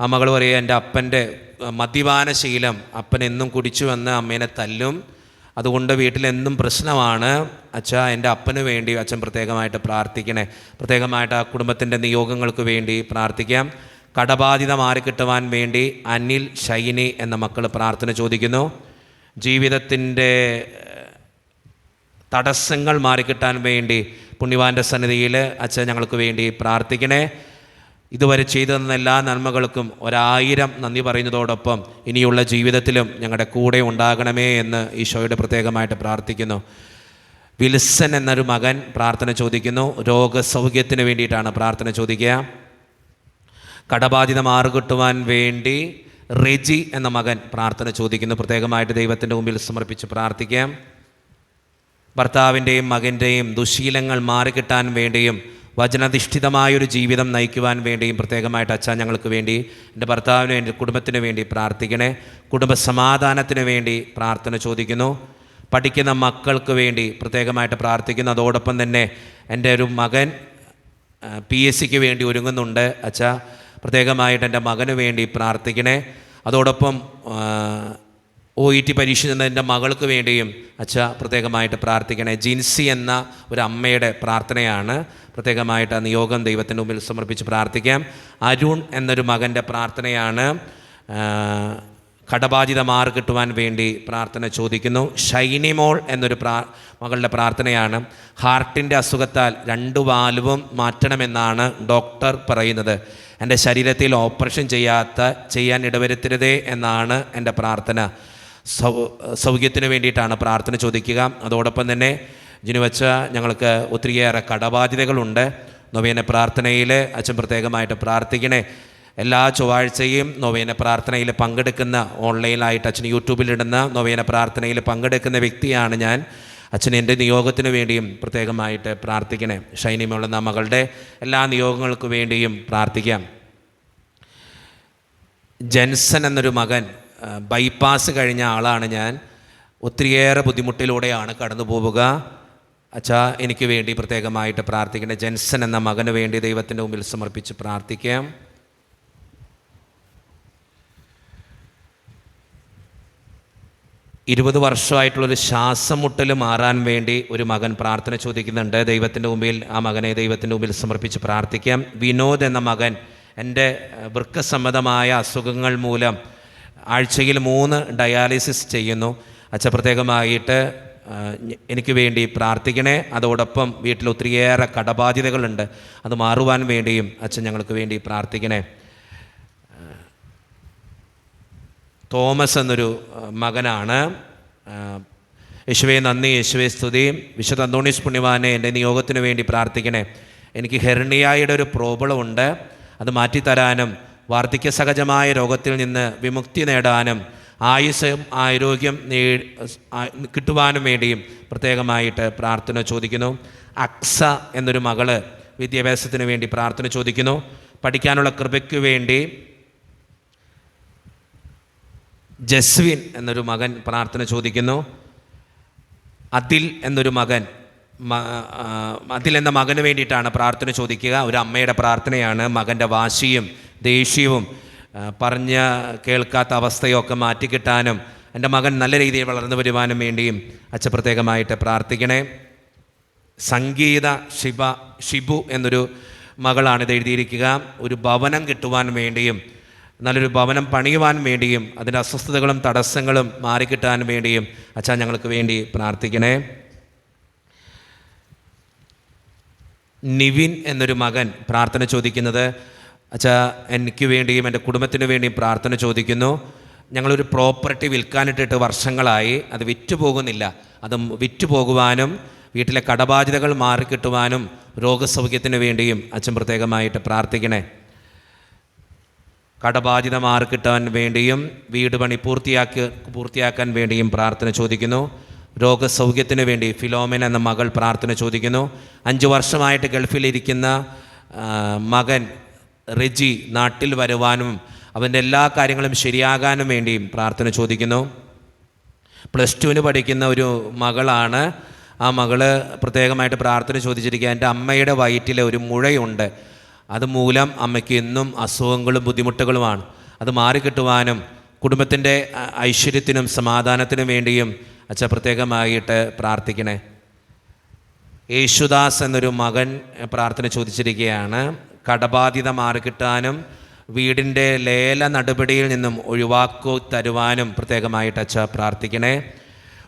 ആ മകൾ പറയുക, എൻ്റെ അപ്പൻ്റെ മദ്യപാനശീലം, അപ്പൻ എന്നും കുടിച്ചു വന്ന് അമ്മേനെ തല്ലും, അതുകൊണ്ട് വീട്ടിലെന്നും പ്രശ്നമാണ്. അച്ഛാ എൻ്റെ അപ്പന് വേണ്ടി അച്ഛൻ പ്രത്യേകമായിട്ട് പ്രാർത്ഥിക്കണേ. പ്രത്യേകമായിട്ട് ആ കുടുംബത്തിൻ്റെ നിയോഗങ്ങൾക്ക് വേണ്ടി പ്രാർത്ഥിക്കാം. കടബാധ്യത മാറിക്കിട്ടുവാൻ വേണ്ടി അനിൽ, ഷൈനി എന്ന മക്കൾ പ്രാർത്ഥന ചോദിക്കുന്നു. ജീവിതത്തിൻ്റെ തടസ്സങ്ങൾ മാറിക്കിട്ടാൻ വേണ്ടി പുണ്യവാൻ്റെ സന്നിധിയിൽ അച്ഛൻ ഞങ്ങൾക്ക് വേണ്ടി പ്രാർത്ഥിക്കണേ. ഇതുവരെ ചെയ്തു തന്ന എല്ലാ നന്മകൾക്കും 1000 നന്ദി പറയുന്നതോടൊപ്പം ഇനിയുള്ള ജീവിതത്തിലും ഞങ്ങളുടെ കൂടെ ഉണ്ടാകണമേ എന്ന് ഈശോയോട് പ്രത്യേകമായിട്ട് പ്രാർത്ഥിക്കുന്നു. വിൽസൺ എന്നൊരു മകൻ പ്രാർത്ഥന ചോദിക്കുന്നു. രോഗസൗഖ്യത്തിന് വേണ്ടിയിട്ടാണ് പ്രാർത്ഥന ചോദിക്കുക. കടബാധ്യത മാറുകിട്ടുവാൻ വേണ്ടി റെജി എന്ന മകൻ പ്രാർത്ഥന ചോദിക്കുന്നു. പ്രത്യേകമായിട്ട് ദൈവത്തിൻ്റെ മുമ്പിൽ സമർപ്പിച്ച് പ്രാർത്ഥിക്കാം. ഭർത്താവിൻ്റെയും മകൻ്റെയും ദുശീലങ്ങൾ മാറിക്കിട്ടാൻ വേണ്ടിയും വചനാധിഷ്ഠിതമായൊരു ജീവിതം നയിക്കുവാൻ വേണ്ടിയും പ്രത്യേകമായിട്ട് അച്ഛാ ഞങ്ങൾക്ക് വേണ്ടി, എൻ്റെ ഭർത്താവിനും എൻ്റെ കുടുംബത്തിന് വേണ്ടി പ്രാർത്ഥിക്കണേ. കുടുംബസമാധാനത്തിന് വേണ്ടി പ്രാർത്ഥന ചോദിക്കുന്നു. പഠിക്കുന്ന മക്കൾക്ക് വേണ്ടി പ്രത്യേകമായിട്ട് പ്രാർത്ഥിക്കുന്നു. അതോടൊപ്പം തന്നെ എൻ്റെ ഒരു മകൻ PSCക്ക് വേണ്ടി ഒരുങ്ങുന്നുണ്ട്. അച്ഛാ പ്രത്യേകമായിട്ട് എൻ്റെ മകന് വേണ്ടി പ്രാർത്ഥിക്കണേ. അതോടൊപ്പം OET പരീക്ഷ എന്ന എൻ്റെ മകൾക്ക് വേണ്ടിയും അച്ഛാ പ്രത്യേകമായിട്ട് പ്രാർത്ഥിക്കണേ. ജിൻസി എന്ന ഒരു അമ്മയുടെ പ്രാർത്ഥനയാണ്. പ്രത്യേകമായിട്ട് ആ നിയോഗം ദൈവത്തിൻ്റെ മുമ്പിൽ സമർപ്പിച്ച് പ്രാർത്ഥിക്കാം. അരുൺ എന്നൊരു മകൻ്റെ പ്രാർത്ഥനയാണ്. കടബാധ്യത മാറിക്കിട്ടുവാൻ വേണ്ടി പ്രാർത്ഥന ചോദിക്കുന്നു. ഷൈനി മോൾ എന്നൊരു മകളുടെ പ്രാർത്ഥനയാണ്. ഹാർട്ടിൻ്റെ അസുഖത്താൽ 2 വാൽവും മാറ്റണമെന്നാണ് ഡോക്ടർ പറയുന്നത്. എൻ്റെ ശരീരത്തിൽ ഓപ്പറേഷൻ ചെയ്യാൻ ഇടവരുത്തരുതേ എന്നാണ് എൻ്റെ പ്രാർത്ഥന. സൗഖ്യത്തിന് വേണ്ടിയിട്ടാണ് പ്രാർത്ഥന ചോദിക്കുക. അതോടൊപ്പം തന്നെ ജിനുവച്ച ഞങ്ങൾക്ക് ഒത്തിരിയേറെ കടബാധ്യതകളുണ്ട്. നൊവേന പ്രാർത്ഥനയിൽ അച്ഛൻ പ്രത്യേകമായിട്ട് പ്രാർത്ഥിക്കണേ. എല്ലാ ചൊവ്വാഴ്ചയും നൊവേന പ്രാർത്ഥനയിൽ പങ്കെടുക്കുന്ന, ഓൺലൈനായിട്ട് അച്ഛൻ യൂട്യൂബിലിടുന്ന നൊവേന പ്രാർത്ഥനയിൽ പങ്കെടുക്കുന്ന വ്യക്തിയാണ് ഞാൻ. അച്ഛൻ എൻ്റെ നിയോഗത്തിന് വേണ്ടിയും പ്രത്യേകമായിട്ട് പ്രാർത്ഥിക്കണേ. ഷൈനിമുള്ള മകളുടെ എല്ലാ നിയോഗങ്ങൾക്ക് വേണ്ടിയും പ്രാർത്ഥിക്കാം. ജെൻസൺ എന്നൊരു മകൻ, ബൈപ്പാസ് കഴിഞ്ഞ ആളാണ് ഞാൻ. ഒത്തിരിയേറെ ബുദ്ധിമുട്ടിലൂടെയാണ് കടന്നു പോവുക. അച്ഛാ എനിക്ക് വേണ്ടി പ്രത്യേകമായിട്ട് പ്രാർത്ഥിക്കണേ. ജെൻസൺ എന്ന മകന് വേണ്ടി ദൈവത്തിൻ്റെ മുമ്പിൽ സമർപ്പിച്ച് പ്രാർത്ഥിക്കാം. ഇരുപത് വർഷമായിട്ടുള്ളൊരു ശ്വാസം മുട്ടൽ മാറാൻ വേണ്ടി ഒരു മകൻ പ്രാർത്ഥന ചോദിക്കുന്നുണ്ട്. ദൈവത്തിൻ്റെ മുമ്പിൽ ആ മകനെ ദൈവത്തിൻ്റെ മുമ്പിൽ സമർപ്പിച്ച് പ്രാർത്ഥിക്കാം. വിനോദ് എന്ന മകൻ, എൻ്റെ വൃക്കസംബന്ധമായ അസുഖങ്ങൾ മൂലം ആഴ്ചയിൽ 3 ഡയാലിസിസ് ചെയ്യുന്നു. അച്ഛൻ പ്രത്യേകമായിട്ട് എനിക്ക് വേണ്ടി പ്രാർത്ഥിക്കണേ. അതോടൊപ്പം വീട്ടിൽ ഒത്തിരിയേറെ കടബാധ്യതകളുണ്ട്, അത് മാറുവാൻ വേണ്ടിയും അച്ഛൻ ഞങ്ങൾക്ക് വേണ്ടി പ്രാർത്ഥിക്കണേ. തോമസ് എന്നൊരു മകനാണ്. യേശുവേ നന്ദി, യേശുവേ സ്തുതി. വിശുദ്ധ അന്തോണീസ് പുണ്യവാനെ എൻ്റെ നിയോഗത്തിന് വേണ്ടി പ്രാർത്ഥിക്കണേ. എനിക്ക് ഹെർണിയായുടെ ഒരു പ്രോബ്ലം ഉണ്ട്, അത് മാറ്റിത്തരാനും വാർദ്ധക്യ സഹജമായ രോഗത്തിൽ നിന്ന് വിമുക്തി നേടാനും ആയുസ്സും ആരോഗ്യം കിട്ടുവാനും വേണ്ടിയും പ്രത്യേകമായിട്ട് പ്രാർത്ഥന ചോദിക്കുന്നു. അക്സ എന്നൊരു മകള് വിദ്യാഭ്യാസത്തിന് വേണ്ടി പ്രാർത്ഥന ചോദിക്കുന്നു. പഠിക്കാനുള്ള കൃപയ്ക്ക് വേണ്ടി ജസ്വിൻ എന്നൊരു മകൻ പ്രാർത്ഥന ചോദിക്കുന്നു. അതിൽ എന്നൊരു മകൻ, അതിൽ എന്ന മകന് വേണ്ടിയിട്ടാണ് പ്രാർത്ഥന ചോദിക്കുക. ഒരു അമ്മയുടെ പ്രാർത്ഥനയാണ്. മകൻ്റെ വാശിയും ദേഷ്യവും പറഞ്ഞ് കേൾക്കാത്ത അവസ്ഥയൊക്കെ മാറ്റിക്കിട്ടാനും എൻ്റെ മകൻ നല്ല രീതിയിൽ വളർന്നു വരുവാനും വേണ്ടിയും അച്ഛൻ പ്രത്യേകമായിട്ട് പ്രാർത്ഥിക്കണേ. സംഗീത ഷിബു എന്നൊരു മകളാണിത് എഴുതിയിരിക്കുക. ഒരു ഭവനം കിട്ടുവാൻ വേണ്ടിയും നല്ലൊരു ഭവനം പണിയുവാൻ വേണ്ടിയും അതിൻ്റെ അസ്വസ്ഥതകളും തടസ്സങ്ങളും മാറിക്കിട്ടാൻ വേണ്ടിയും അച്ഛാ ഞങ്ങൾക്ക് വേണ്ടി പ്രാർത്ഥിക്കണേ. നിവിൻ എന്നൊരു മകൻ പ്രാർത്ഥന ചോദിക്കുന്നത്, അച്ഛാ എനിക്ക് വേണ്ടിയും എൻ്റെ കുടുംബത്തിന് വേണ്ടിയും പ്രാർത്ഥന ചോദിക്കുന്നു. ഞങ്ങളൊരു പ്രോപ്പർട്ടി വിൽക്കാനിട്ടിട്ട് വർഷങ്ങളായി, അത് വിറ്റുപോകുന്നില്ല. അത് വിറ്റുപോകുവാനും വീട്ടിലെ കടബാധ്യതകൾ മാറിക്കിട്ടുവാനും രോഗസൗഖ്യത്തിന് വേണ്ടിയും അച്ഛൻ പ്രത്യേകമായിട്ട് പ്രാർത്ഥിക്കണേ. കടബാധ്യത മാറിക്കിട്ടാൻ വേണ്ടിയും വീട് പണി പൂർത്തിയാക്കാൻ വേണ്ടിയും പ്രാർത്ഥന ചോദിക്കുന്നു. രോഗസൗഖ്യത്തിന് വേണ്ടി ഫിലോമിന എന്ന മകൾ പ്രാർത്ഥന ചോദിക്കുന്നു. 5 വർഷമായിട്ട് ഗൾഫിലിരിക്കുന്ന മകൻ റെജി നാട്ടിൽ വരുവാനും അവൻ്റെ എല്ലാ കാര്യങ്ങളും ശരിയാകാനും വേണ്ടിയും പ്രാർത്ഥന ചോദിക്കുന്നു. +2 പഠിക്കുന്ന ഒരു മകളാണ്. ആ മകള് പ്രത്യേകമായിട്ട് പ്രാർത്ഥന ചോദിച്ചിരിക്കുക. എൻ്റെ അമ്മയുടെ വയറ്റിൽ ഒരു മുഴയുണ്ട്, അതുമൂലം അമ്മയ്ക്ക് എന്നും അസുഖങ്ങളും ബുദ്ധിമുട്ടുകളുമാണ്. അത് മാറിക്കിട്ടുവാനും കുടുംബത്തിൻ്റെ ഐശ്വര്യത്തിനും സമാധാനത്തിനും വേണ്ടിയും അച്ഛൻ പ്രത്യേകമായിട്ട് പ്രാർത്ഥിക്കണേ. യേശുദാസ് എന്നൊരു മകൻ പ്രാർത്ഥന ചോദിച്ചിരിക്കുകയാണ്. കടബാധ്യത മാറിക്കിട്ടാനും വീടിൻ്റെ ലേല നടപടിയിൽ നിന്നും ഒഴിവാക്കി തരുവാനും പ്രത്യേകമായിട്ട് അച്ഛൻ പ്രാർത്ഥിക്കണേ.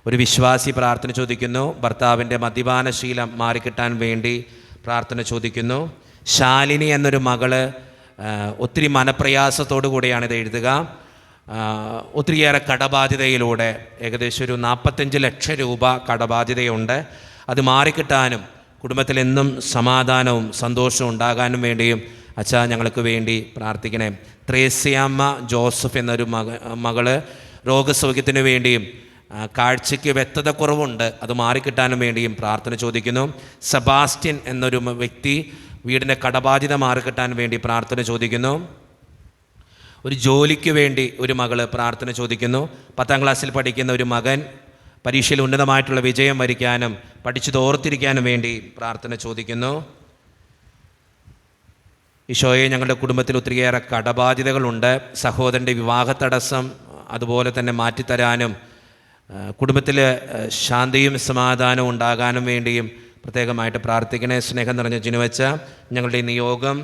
ഒരു വിശ്വാസി പ്രാർത്ഥന ചോദിക്കുന്നു. ഭർത്താവിൻ്റെ മദ്യപാനശീലം മാറിക്കിട്ടാൻ വേണ്ടി പ്രാർത്ഥന ചോദിക്കുന്നു. ശാലിനി എന്നൊരു മകള് ഒത്തിരി മനപ്രയാസത്തോടു കൂടിയാണ് ഇത് എഴുതുക. ഒത്തിരിയേറെ കടബാധ്യതയിലൂടെ ഏകദേശം ഒരു 45 ലക്ഷം രൂപ കടബാധ്യതയുണ്ട്. അത് മാറിക്കിട്ടാനും കുടുംബത്തിലെന്നും സമാധാനവും സന്തോഷവും ഉണ്ടാകാനും വേണ്ടിയും അച്ഛാ ഞങ്ങൾക്ക് വേണ്ടി പ്രാർത്ഥിക്കണേ. ത്രേസ്യാമ്മ ജോസഫ് എന്നൊരു മകള് രോഗസൗഖ്യത്തിന് വേണ്ടിയും കാഴ്ചയ്ക്ക് വ്യക്തത കുറവുണ്ട്, അത് മാറിക്കിട്ടാനും വേണ്ടിയും പ്രാർത്ഥന ചോദിക്കുന്നു. സെബാസ്റ്റ്യൻ എന്നൊരു വ്യക്തി വീടിൻ്റെ കടബാധ്യത മാറിക്കിട്ടാൻ വേണ്ടി പ്രാർത്ഥന ചോദിക്കുന്നു. ഒരു ജോലിക്ക് വേണ്ടി ഒരു മകൾ പ്രാർത്ഥന ചോദിക്കുന്നു. 10ാം ക്ലാസ്സിൽ പഠിക്കുന്ന ഒരു മകൻ പരീക്ഷയിൽ ഉന്നതമായിട്ടുള്ള വിജയം വരിക്കാനും പഠിച്ചത് ഓർത്തിരിക്കാനും വേണ്ടി പ്രാർത്ഥന ചോദിക്കുന്നു. ഈശോയെ, ഞങ്ങളുടെ കുടുംബത്തിൽ ഒത്തിരിയേറെ കടബാധ്യതകളുണ്ട്. സഹോദരൻ്റെ വിവാഹ തടസ്സം അതുപോലെ തന്നെ മാറ്റിത്തരാനും കുടുംബത്തിൽ ശാന്തിയും സമാധാനവും ഉണ്ടാകാനും വേണ്ടിയും പ്രത്യേകമായിട്ട് പ്രാർത്ഥിക്കണേ. സ്നേഹം നിറഞ്ഞ ജിനുവച്ച ഞങ്ങളുടെ നിയോഗം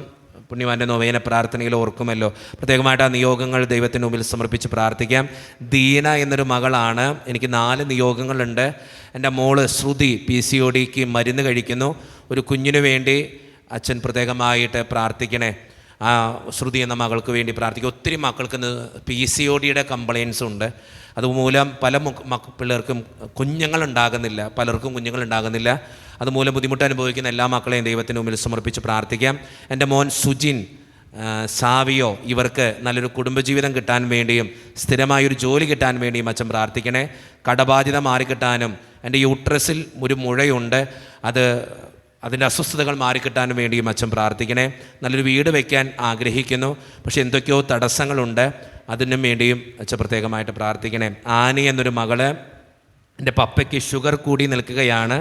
പുണ്യവാൻ്റെ നൊവേന പ്രാർത്ഥനയിൽ ഓർക്കുമല്ലോ. പ്രത്യേകമായിട്ട് ആ നിയോഗങ്ങൾ ദൈവത്തിന് മുമ്പിൽ സമർപ്പിച്ച് പ്രാർത്ഥിക്കാം. ദീന എന്നൊരു മകളാണ്. എനിക്ക് 4 നിയോഗങ്ങളുണ്ട്. എൻ്റെ മോള് ശ്രുതി PCODക്ക് മരുന്ന് കഴിക്കുന്നു. ഒരു കുഞ്ഞിനു വേണ്ടി അച്ഛൻ പ്രത്യേകമായിട്ട് പ്രാർത്ഥിക്കണേ. ആ ശ്രുതി എന്ന മകൾക്ക് വേണ്ടി പ്രാർത്ഥിക്കുക. ഒത്തിരി മക്കൾക്ക് PCODയുടെ കംപ്ലയിൻസ് ഉണ്ട്. അതുമൂലം പല പിള്ളേർക്കും കുഞ്ഞുങ്ങളുണ്ടാകുന്നില്ല, പലർക്കും കുഞ്ഞുങ്ങളുണ്ടാകുന്നില്ല. അതുമൂലം ബുദ്ധിമുട്ട് അനുഭവിക്കുന്ന എല്ലാ മക്കളെയും ദൈവത്തിന് മുമ്പിൽ സമർപ്പിച്ച് പ്രാർത്ഥിക്കാം. എൻ്റെ മോൻ സുജിൻ, സാവിയോ, ഇവർക്ക് നല്ലൊരു കുടുംബജീവിതം കിട്ടാൻ വേണ്ടിയും സ്ഥിരമായൊരു ജോലി കിട്ടാൻ വേണ്ടിയും അച്ഛൻ പ്രാർത്ഥിക്കണേ. കടബാധ്യത മാറിക്കിട്ടാനും എൻ്റെ യൂട്രസിൽ ഒരു മുഴയുണ്ട്, അതിൻ്റെ അസ്വസ്ഥതകൾ മാറിക്കിട്ടാനും വേണ്ടിയും അച്ഛൻ പ്രാർത്ഥിക്കണേ. നല്ലൊരു വീട് വയ്ക്കാൻ ആഗ്രഹിക്കുന്നു, പക്ഷെ എന്തൊക്കെയോ തടസ്സങ്ങളുണ്ട്, അതിനും വേണ്ടിയും അച്ഛൻ പ്രത്യേകമായിട്ട് പ്രാർത്ഥിക്കണേ. ആനി എന്നൊരു മകള്, എൻ്റെ പപ്പയ്ക്ക് ഷുഗർ കൂടി നിൽക്കുകയാണ്,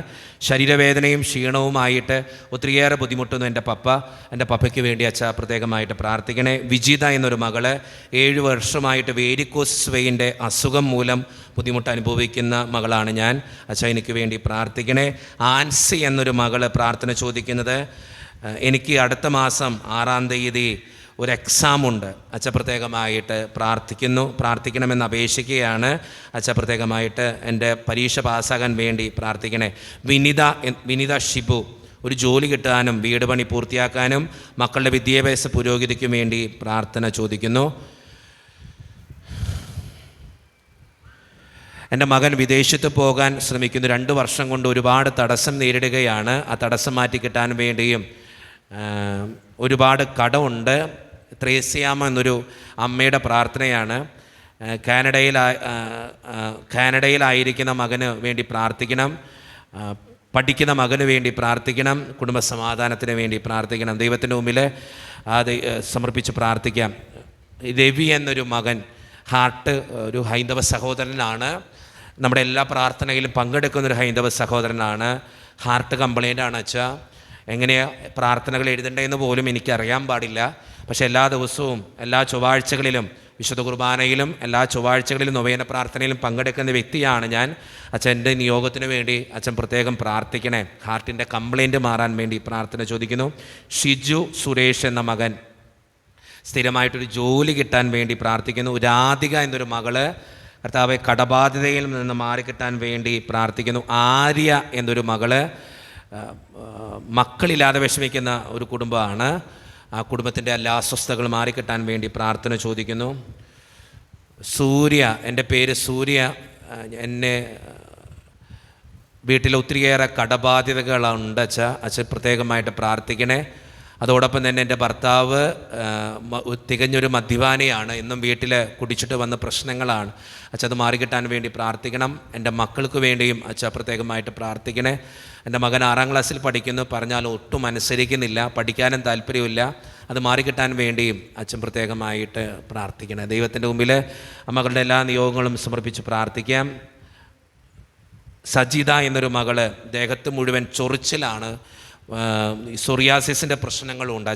ശരീരവേദനയും ക്ഷീണവുമായിട്ട് ഒത്തിരിയേറെ ബുദ്ധിമുട്ടുന്നു എൻ്റെ പപ്പയ്ക്ക് വേണ്ടി അച്ഛ പ്രത്യേകമായിട്ട് പ്രാർത്ഥിക്കണേ. വിജിത എന്നൊരു മകള് 7 വർഷമായിട്ട് വേരിക്കോസ് വെയിൻ്റെ അസുഖം മൂലം ബുദ്ധിമുട്ട് അനുഭവിക്കുന്ന മകളാണ് ഞാൻ. അച്ഛ എനിക്ക് വേണ്ടി പ്രാർത്ഥിക്കണേ. ആൻസി എന്നൊരു മകള് പ്രാർത്ഥന ചോദിക്കുന്നത്, എനിക്ക് അടുത്ത മാസം 6-ാം തീയതി ഒരു എക്സാമുണ്ട്. അച്ഛ പ്രത്യേകമായിട്ട് പ്രാർത്ഥിക്കണമെന്ന് അപേക്ഷിക്കുകയാണ്. അച്ഛ പ്രത്യേകമായിട്ട് എൻ്റെ പരീക്ഷ പാസ്സാകാൻ വേണ്ടി പ്രാർത്ഥിക്കണേ. വിനിത ഷിബു, ഒരു ജോലി കിട്ടാനും വീട് പണി പൂർത്തിയാക്കാനും മക്കളുടെ വിദ്യാഭ്യാസ പുരോഗതിക്കും വേണ്ടി പ്രാർത്ഥന ചോദിക്കുന്നു. എൻ്റെ മകൻ വിദേശത്ത് പോകാൻ ശ്രമിക്കുന്നു. 2 വർഷം കൊണ്ട് ഒരുപാട് തടസ്സം നേരിടുകയാണ്. ആ തടസ്സം മാറ്റി കിട്ടാൻ വേണ്ടിയും ഒരുപാട് കടമുണ്ട്. ത്രേസ്യാമ്മ എന്നൊരു അമ്മയുടെ പ്രാർത്ഥനയാണ്. കാനഡയിലായിരിക്കുന്ന മകന് വേണ്ടി പ്രാർത്ഥിക്കണം. പഠിക്കുന്ന മകന് വേണ്ടി പ്രാർത്ഥിക്കണം. കുടുംബസമാധാനത്തിന് വേണ്ടി പ്രാർത്ഥിക്കണം. ദൈവത്തിൻ്റെ മുമ്പിൽ അത് സമർപ്പിച്ച് പ്രാർത്ഥിക്കാം. രവി എന്നൊരു മകൻ, ഹാർട്ട്, ഒരു ഹൈന്ദവ സഹോദരനാണ്. നമ്മുടെ എല്ലാ പ്രാർത്ഥനയിലും പങ്കെടുക്കുന്നൊരു ഹൈന്ദവ സഹോദരനാണ്. ഹാർട്ട് കംപ്ലൈൻ്റാണ് അച്ഛാ. എങ്ങനെയാണ് പ്രാർത്ഥനകൾ എഴുതേണ്ടതെന്ന് പോലും എനിക്കറിയാൻ പാടില്ല. പക്ഷേ എല്ലാ ദിവസവും എല്ലാ ചൊവ്വാഴ്ചകളിലും വിശുദ്ധ കുർബാനയിലും എല്ലാ ചൊവ്വാഴ്ചകളിലും നൊവേന പ്രാർത്ഥനയിലും പങ്കെടുക്കുന്ന വ്യക്തിയാണ് ഞാൻ. അച്ഛൻ്റെ നിയോഗത്തിന് വേണ്ടി അച്ഛൻ പ്രത്യേകം പ്രാർത്ഥിക്കണേ. ഹാർട്ടിൻ്റെ കംപ്ലൈൻറ്റ് മാറാൻ വേണ്ടി പ്രാർത്ഥന ചോദിക്കുന്നു. ഷിജു സുരേഷ് എന്ന മകൻ സ്ഥിരമായിട്ടൊരു ജോലി കിട്ടാൻ വേണ്ടി പ്രാർത്ഥിക്കുന്നു. രാധിക എന്നൊരു മകള് കർത്താവെ കടബാധ്യതയിൽ നിന്ന് മാറിക്കിട്ടാൻ വേണ്ടി പ്രാർത്ഥിക്കുന്നു. ആര്യ എന്നൊരു മകള് മക്കളില്ലാതെ വിഷമിക്കുന്ന ഒരു കുടുംബമാണ്. ആ കുടുംബത്തിൻ്റെ എല്ലാ അസ്വസ്ഥതകൾ മാറിക്കിട്ടാൻ വേണ്ടി പ്രാർത്ഥന ചോദിക്കുന്നു. സൂര്യ, എൻ്റെ പേര് സൂര്യ, എന്നെ വീട്ടിൽ ഒത്തിരിയേറെ കടബാധ്യതകളുണ്ട് അച്ഛൻ പ്രത്യേകമായിട്ട് പ്രാർത്ഥിക്കണേ. അതോടൊപ്പം തന്നെ എൻ്റെ ഭർത്താവ് തികഞ്ഞൊരു മദ്യപാനിയാണ്. എന്നും വീട്ടിൽ കുടിച്ചിട്ട് വന്ന പ്രശ്നങ്ങളാണ്. അച്ഛൻ അത് മാറിക്കിട്ടാൻ വേണ്ടി പ്രാർത്ഥിക്കണം. എൻ്റെ മക്കൾക്ക് വേണ്ടിയും അച്ഛൻ പ്രത്യേകമായിട്ട് പ്രാർത്ഥിക്കണേ. എൻ്റെ മകൻ 6ാം ക്ലാസ്സിൽ പഠിക്കുന്നു. പറഞ്ഞാൽ ഒട്ടും അനുസരിക്കുന്നില്ല, പഠിക്കാനും താല്പര്യമില്ല. അത് മാറിക്കിട്ടാൻ വേണ്ടിയും അച്ഛൻ പ്രത്യേകമായിട്ട് പ്രാർത്ഥിക്കണേ. ദൈവത്തിൻ്റെ മുമ്പിൽ മകളുടെ എല്ലാ നിയോഗങ്ങളും സമർപ്പിച്ച് പ്രാർത്ഥിക്കാം. സജിത എന്നൊരു മകള്, ദേഹത്ത് മുഴുവൻ ചൊറിച്ചിലാണ്, സോറിയാസിസിൻ്റെ പ്രശ്നങ്ങളുണ്ട്.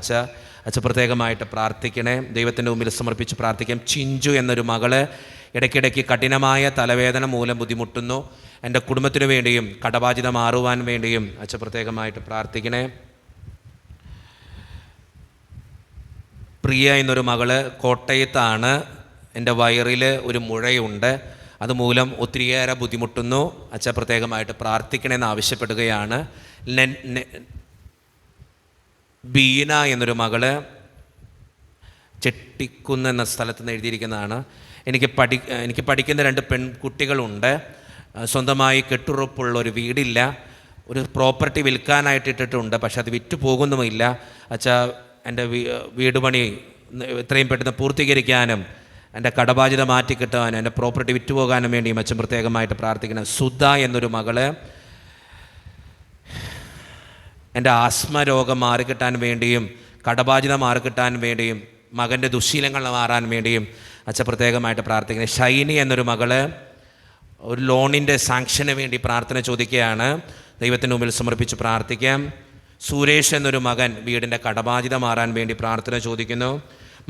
അച്ഛൻ പ്രത്യേകമായിട്ട് പ്രാർത്ഥിക്കണേ. ദൈവത്തിൻ്റെ മുമ്പിൽ സമർപ്പിച്ച് പ്രാർത്ഥിക്കാം. ചിഞ്ചു എന്നൊരു മകള് ഇടയ്ക്കിടയ്ക്ക് കഠിനമായ തലവേദന മൂലം ബുദ്ധിമുട്ടുന്നു. എൻ്റെ കുടുംബത്തിന് വേണ്ടിയും കടബാധ്യത മാറുവാൻ വേണ്ടിയും അച്ഛൻ പ്രത്യേകമായിട്ട് പ്രാർത്ഥിക്കണേ. പ്രിയ എന്നൊരു മകള് കോട്ടയത്താണ്. എൻ്റെ വയറിൽ ഒരു മുഴയുണ്ട്, അതുമൂലം ഒത്തിരിയേറെ ബുദ്ധിമുട്ടുന്നു. അച്ഛൻ പ്രത്യേകമായിട്ട് പ്രാർത്ഥിക്കണമെന്ന് ആവശ്യപ്പെടുകയാണ്. ബീന എന്നൊരു മകള് ചെട്ടിക്കുന്ന് എന്ന സ്ഥലത്ത് നിന്ന് എഴുതിയിരിക്കുന്നതാണ്. എനിക്ക് പഠിക്കുന്ന 2 പെൺകുട്ടികളുണ്ട്. സ്വന്തമായി കെട്ടുറപ്പുള്ള ഒരു വീടില്ല. ഒരു പ്രോപ്പർട്ടി വിൽക്കാനായിട്ട് ഇട്ടിട്ടുണ്ട്, പക്ഷെ അത് വിറ്റു പോകുന്നുമില്ല. അച്ഛാ, എൻ്റെ വീട് പണി എത്രയും പെട്ടെന്ന് പൂർത്തീകരിക്കാനും എൻ്റെ കടബാധ്യത മാറ്റിക്കിട്ടാനും എൻ്റെ പ്രോപ്പർട്ടി വിറ്റുപോകാനും വേണ്ടിയും അച്ഛൻ പ്രത്യേകമായിട്ട് പ്രാർത്ഥിക്കണം. സുധ എന്നൊരു മകള് എൻ്റെ ആസ്മ രോഗം മാറിക്കിട്ടാൻ വേണ്ടിയും കടബാധ്യത മാറിക്കിട്ടാൻ വേണ്ടിയും മകൻ്റെ ദുശ്ശീലങ്ങൾ മാറാൻ വേണ്ടിയും അച്ഛൻ പ്രത്യേകമായിട്ട് പ്രാർത്ഥിക്കുന്നത്. ഷൈനി എന്നൊരു മകള് ഒരു ലോണിൻ്റെ സാങ്ഷന് വേണ്ടി പ്രാർത്ഥന ചോദിക്കുകയാണ്. ദൈവത്തിന് മുമ്പിൽ സമർപ്പിച്ച് പ്രാർത്ഥിക്കാം. സുരേഷ് എന്നൊരു മകൻ വീടിൻ്റെ കടബാധ്യത മാറാൻ വേണ്ടി പ്രാർത്ഥന ചോദിക്കുന്നു.